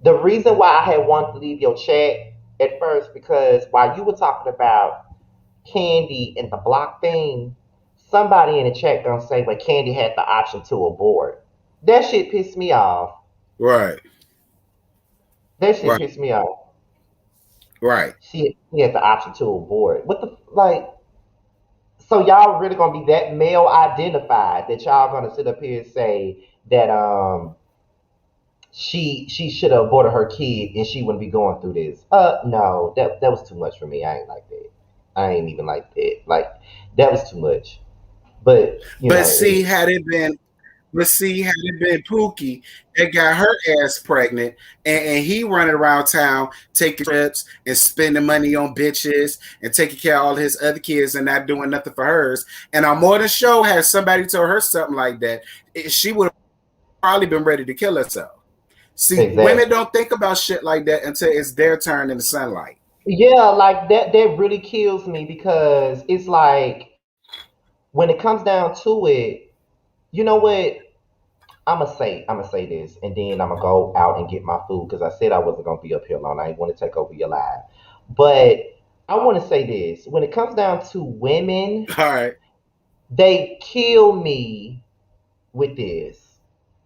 the reason why I had wanted to leave your chat at first because while you were talking about Candy and the block thing, somebody in the chat gonna say, "But Candy had the option to abort." That shit pissed me off. Right. That shit Right. pissed me off. Right. She had the option to abort. What the like? So y'all really gonna be that male identified that y'all gonna sit up here and say that she should have aborted her kid and she wouldn't be going through this. No, that was too much for me. I ain't like that. I ain't even like that. Like that was too much. But you But know, see, had it been Pookie that got her ass pregnant and he running around town taking trips and spending money on bitches and taking care of all his other kids and not doing nothing for hers. And on more than show had somebody told her something like that, she would have probably been ready to kill herself. See, women exactly. don't think about shit like that until it's their turn in the sunlight. Yeah, like that really kills me because it's like when it comes down to it, you know what? I'm gonna say this, and then I'm gonna go out and get my food because I said I wasn't gonna be up here long. I didn't want to take over your live, but I want to say this: when it comes down to women, All right. they kill me with this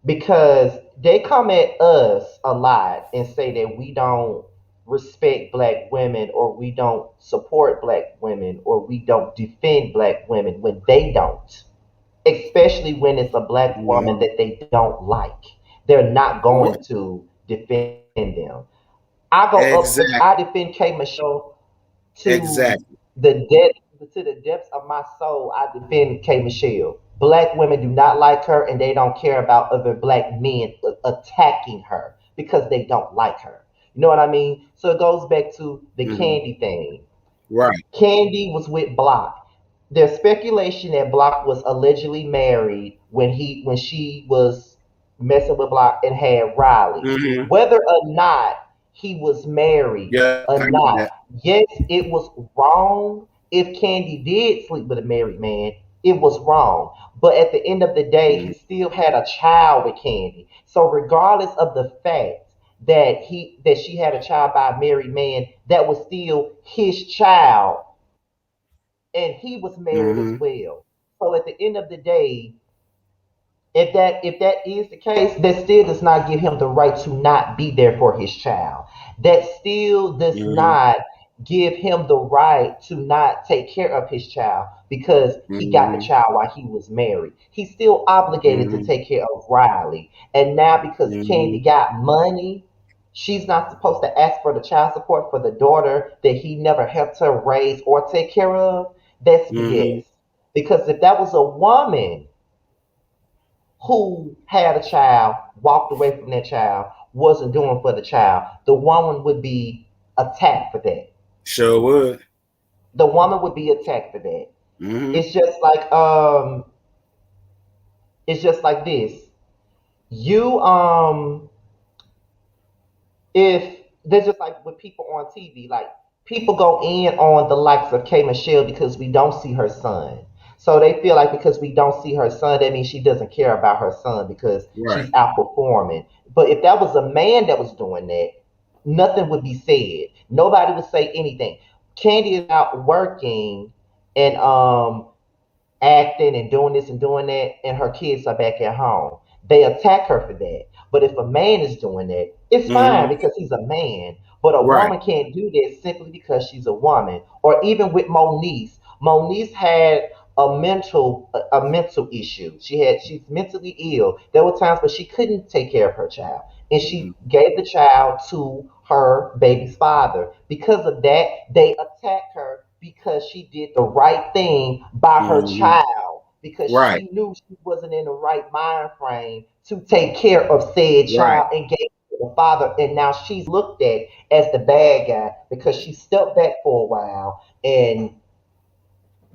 because they come at us a lot and say that we don't respect black women or we don't support black women or we don't defend black women when they don't, especially when it's a black woman Mm-hmm. that they don't like. They're not Right. going to defend them. I go up to, Exactly. I defend K Michelle to Exactly. the depth to the depths of my soul. I defend K Michelle. Black women do not like her, and they don't care about other black men attacking her because they don't like her. You know what I mean? So it goes back to the Mm-hmm. Candy thing. Right. Candy was with Block. There's speculation that Block was allegedly married when she was messing with Block and had Riley. Mm-hmm. Whether or not he was married Yeah, or I know not, that. yes, it was wrong. If Candy did sleep with a married man, it was wrong. But at the end of the day, Mm-hmm. he still had a child with Candy. So regardless of the fact that she had a child by a married man, that was still his child, and he was married as Mm-hmm. well. So at the end of the day, if that is the case, that still does not give him the right to not be there for his child. That still does Mm-hmm. not give him the right to not take care of his child because he got the Mm-hmm. child while he was married. He's still obligated to Mm-hmm. take care of Riley. And now because Candy Mm-hmm. got money, she's not supposed to ask for the child support for the daughter that he never helped her raise or take care of. That's Mm-hmm. BS. Because if that was a woman who had a child, walked away from that child, wasn't doing for the child, the woman would be attacked for that. Sure would. The woman would be attacked for that. Mm-hmm. It's just like it's just like this. You if there's just like with people on TV, like people go in on the likes of K Michelle because we don't see her son. So they feel like because we don't see her son, that means she doesn't care about her son because Right. she's outperforming. But if that was a man that was doing that, nothing would be said. Nobody would say anything. Candy is out working and acting and doing this and doing that, and her kids are back at home. They attack her for that. But if a man is doing that, it's fine Mm-hmm. because he's a man. But a Right. woman can't do that simply because she's a woman. Or even with Moniece. Moniece had a mental issue. She's mentally ill. There were times where she couldn't take care of her child. And Mm-hmm. she gave the child to her baby's father. Because of that, they attack her because she did the right thing by her Mm-hmm. child. Because Right. she knew she wasn't in the right mind frame to take care of said Right. child and gave it to the father. And now she's looked at as the bad guy because she stepped back for a while and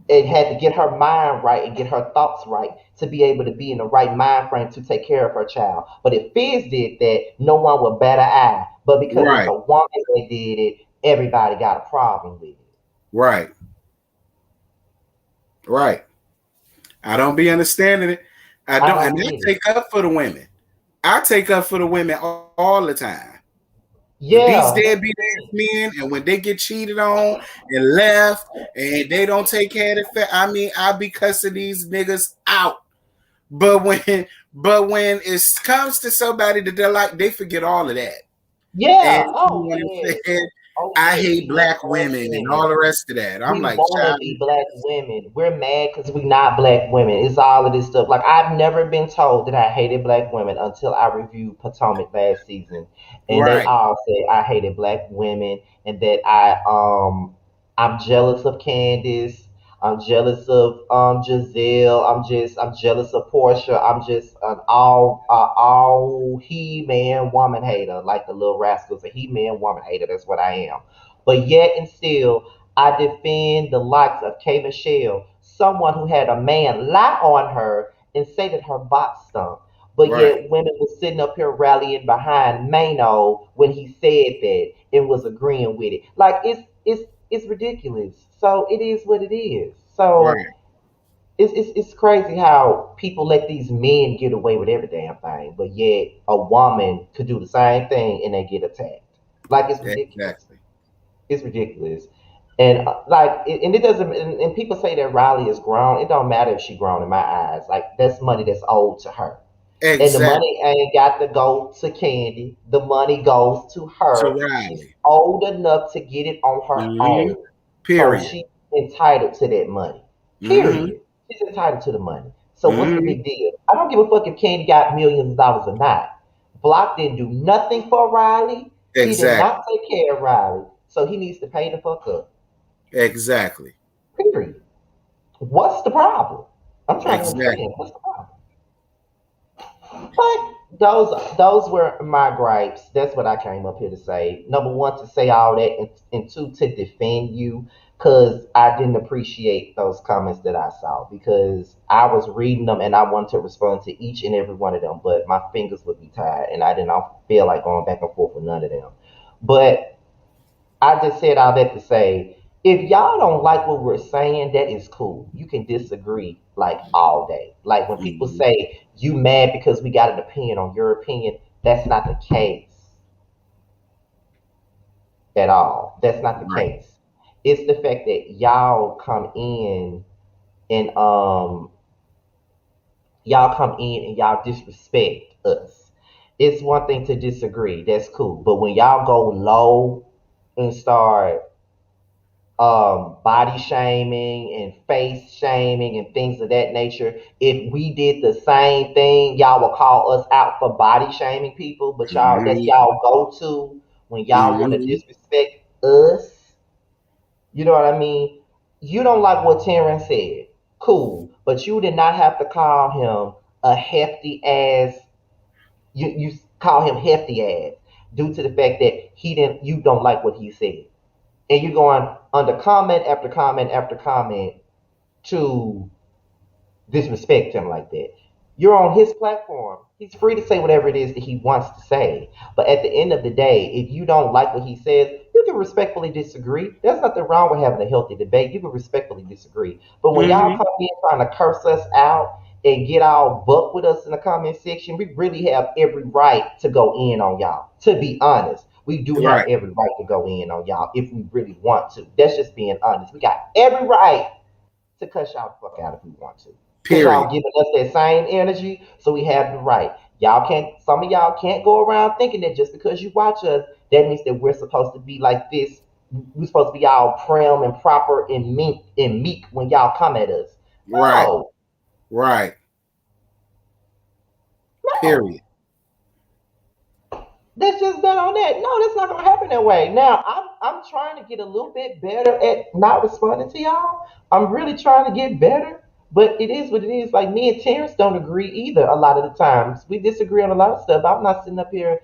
and had to get her mind right and get her thoughts right to be able to be in the right mind frame to take care of her child. But if Fizz did that, no one would bat an eye. But because it's Right. a woman that did it, everybody got a problem with it. Right. Right. I don't be understanding it. I I don't, and don't I get it. take up for the women. I take up for the women all the time. With these Yeah, that's deadbeat the ass thing. men, and when they get cheated on and left, and they don't take care of the I mean, I be cussing these niggas out. But when it comes to somebody that they like, they forget all of that. And Yeah. you Oh want to yes. say, Oh I yes. hate We hate black black women and women. all the rest of that. I'm We like, want to child, be black women. We're mad because we not black women. It's all of this stuff. Like I've never been told that I hated black women until I reviewed Potomac last season, and they right, all said I hated black women and that I'm jealous of Candace. I'm jealous of Giselle. I'm jealous of Portia. I'm just an all he man woman hater, like the little rascals. A he man woman hater. That's what I am. But yet and still, I defend the likes of K. Michelle, someone who had a man lie on her and say that her box stunk. But right. yet women were sitting up here rallying behind Mano when he said that and was agreeing with it. Like it's ridiculous. So it is what it is. Right. So it's crazy how people let these men get away with every damn thing, but yet a woman could do the same thing and they get attacked. Like it's ridiculous. Exactly. It's ridiculous. And and it doesn't. And people say that Riley is grown. It don't matter if she grown in my eyes. Like that's money that's owed to her, and the Exactly. money ain't got to go to Candy. The money goes to To her. She's Riley. old enough to get it on her Mm-hmm. own, so Period. she's entitled to that money. Mm-hmm. Period. She's entitled to the money. So what's the Mm-hmm. big deal? I don't give a fuck if Candy got millions of dollars or not. Block didn't do nothing for Riley. He did Exactly. not take care of Riley. So he needs to pay the fuck up. Exactly. Period. What's the problem? I'm trying to Exactly. understand. What's the problem? But those were my gripes. That's what I came up here to say. Number one, to say all that, and two, to defend you, because I didn't appreciate those comments that I saw because I was reading them and I wanted to respond to each and every one of them, but my fingers would be tired and I did not feel like going back and forth with none of them. But I just said all that to say, if y'all don't like what we're saying, that is cool. You can disagree like all day. Like when people Mm-hmm. say you mad because we got an opinion on your opinion, that's not the case at all. That's not the Right. case. It's the fact that and y'all come in and y'all disrespect us. It's one thing to disagree, that's cool. But when y'all go low and start body shaming and face shaming and things of that nature. If we did the same thing, y'all would call us out for body shaming people, but y'all that's Mm-hmm. y'all go to when y'all want to Mm-hmm. disrespect us. You know what I mean? You don't like what Terrence said. Cool. But you did not have to call him a hefty ass. You call him hefty ass due to the fact that he didn't you don't like what he said and you're going under comment after comment after comment to disrespect him like that. You're on his platform. He's free to say whatever it is that he wants to say. But at the end of the day, if you don't like what he says, you can respectfully disagree. There's nothing wrong with having a healthy debate. You can respectfully disagree. But when y'all Mm-hmm. come in trying to curse us out and get all buck with us in the comment section, we really have every right to go in on y'all. To be honest, we do have Right. every right to go in on y'all if we really want to. That's just being honest. We got every right to cuss y'all the fuck out if we want to. Because Period. y'all giving us that same energy, so we have the right. Y'all can't, some of y'all can't go around thinking that just because you watch us, that means that we're supposed to be like this. We're supposed to be all prim and proper and meek when y'all come at us. Right. No, Right. no. Period. That's just done on that. No, that's not gonna happen that way. Now, I'm trying to get a little bit better at not responding to y'all. I'm really trying to get better, but it is what it is. Like me and Terrence don't agree either. A lot of the times, we disagree on a lot of stuff. I'm not sitting up here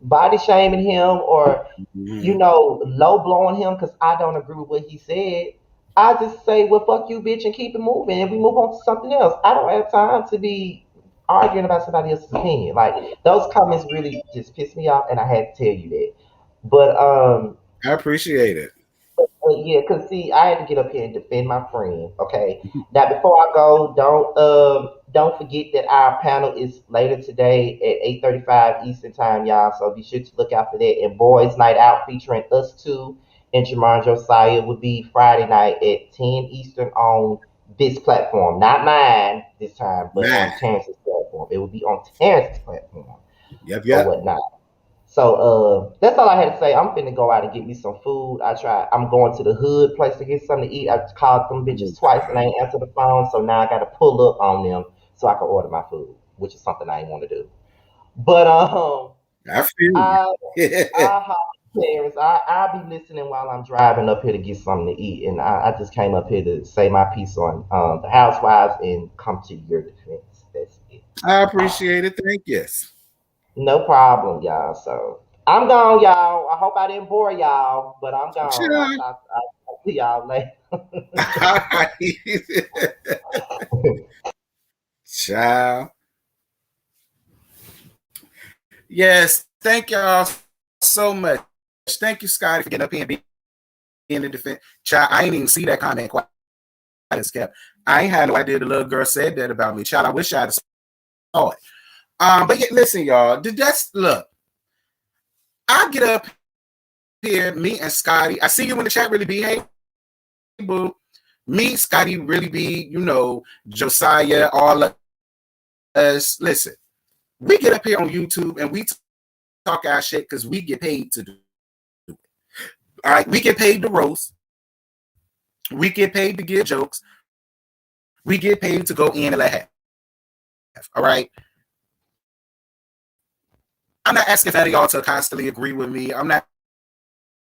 body shaming him or Mm-hmm. low blowing him because I don't agree with what he said. I just say, well, fuck you, bitch, and keep it moving, and we move on to something else. I don't have time to be arguing about somebody else's opinion. Like those comments really just piss me off, and I had to tell you that. But I appreciate it. yeah, cause see, I had to get up here and defend my friend. Okay, now before I go, don't forget that our panel is later today at 8:35 Eastern time, y'all. So be sure to look out for that. And Boys Night Out featuring us two and Jamar Josiah will be Friday night at 10 Eastern on this platform, not mine this time, but Man. on Terrence's platform. It will be on Terrence's platform Yep, or yep. whatnot. So that's all I had to say. I'm finna go out and get me some food. I'm going to the hood place to get something to eat. I called them bitches twice and they ain't answered the phone. So now I gotta pull up on them so I can order my food, which is something I ain't want to do. But I feel I you. I parents, I'll be listening while I'm driving up here to get something to eat. And I just came up here to say my piece on the housewives and come to your defense. That's it. I appreciate it. Thank you. No problem, y'all. So I'm gone, y'all. I hope I didn't bore y'all, but I'm gone. Sure. I'll see y'all later. Child. Yes, thank y'all so much. Thank you, Scotty, for getting up here and being in the defense. Child, I ain't even see that comment quite as kept. I ain't had no idea the little girl said that about me. Child, I wish I had saw it. But yeah, listen, y'all. That's look. I get up here, me and Scotty. I see you in the chat really be, hey, boo. Me, Scotty, really be, Josiah, all of us. Listen, we get up here on YouTube and we talk our shit because we get paid to do it. All right, we get paid to roast. We get paid to give jokes. We get paid to go in and laugh. All right. I'm not asking any of y'all to constantly agree with me. I'm not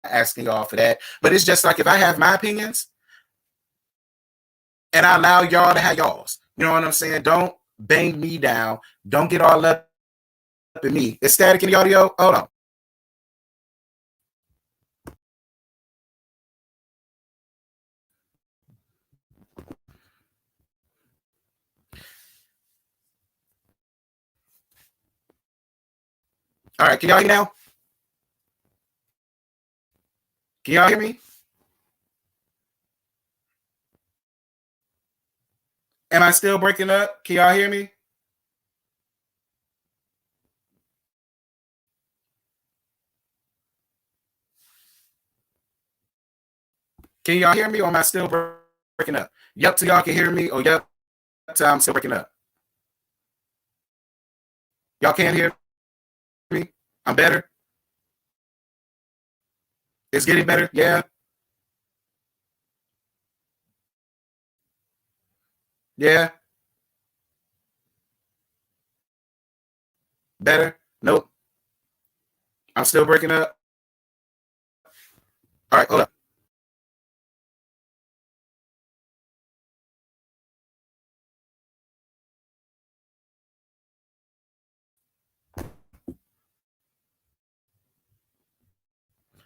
asking y'all for that. But it's just like if I have my opinions and I allow y'all to have y'all's, you know what I'm saying? Don't bang me down. Don't get all up in me. Is static in the audio? Hold on. All right, can y'all hear me now? Can y'all hear me? Am I still breaking up? Can y'all hear me? Can y'all hear me or am I still breaking up? Yep, so y'all can hear me or yep, so I'm still breaking up. Y'all can't hear me? I'm better? It's getting better? Yeah? Yeah? Better? Nope. I'm still breaking up? All right, hold up.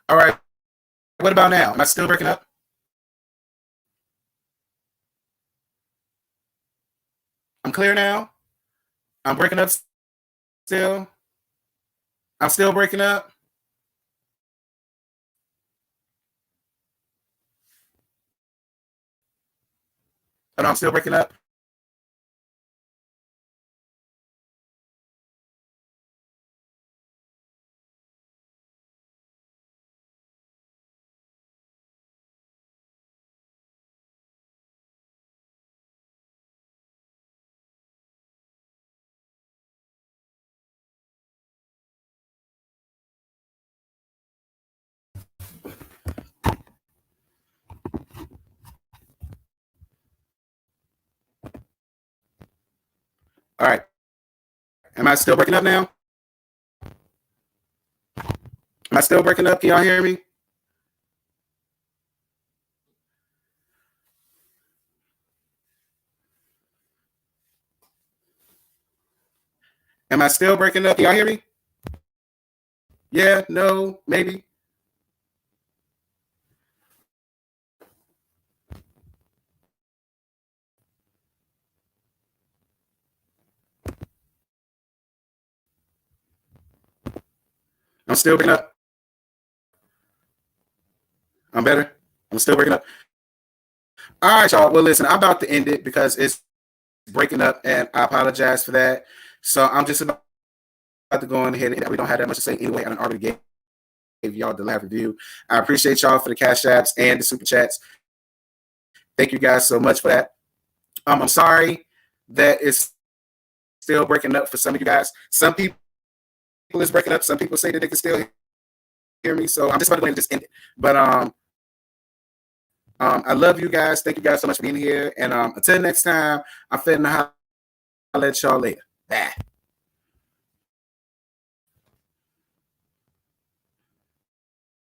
All right, what about now? Am I still breaking up? I'm clear now? I'm breaking up still? I'm still breaking up? And I'm still breaking up? All right. Am I still breaking up now? Am I still breaking up? Can y'all hear me? Am I still breaking up? Can y'all hear me? Yeah, no, maybe. I'm still breaking up. I'm better. I'm still breaking up. All right, y'all. Well, listen, I'm about to end it because it's breaking up, and I apologize for that. So I'm just about to go on ahead, and we don't have that much to say anyway. I already gave y'all the live review. I appreciate y'all for the cash apps and the super chats. Thank you guys so much for that. I'm sorry that it's still breaking up for some of you guys. Some people it's breaking up. Some people say that they can still hear me. So I'm just about to go and just end it. But I love you guys. Thank you guys so much for being here. And until next time, I'm finna holler at y'all later. Bye.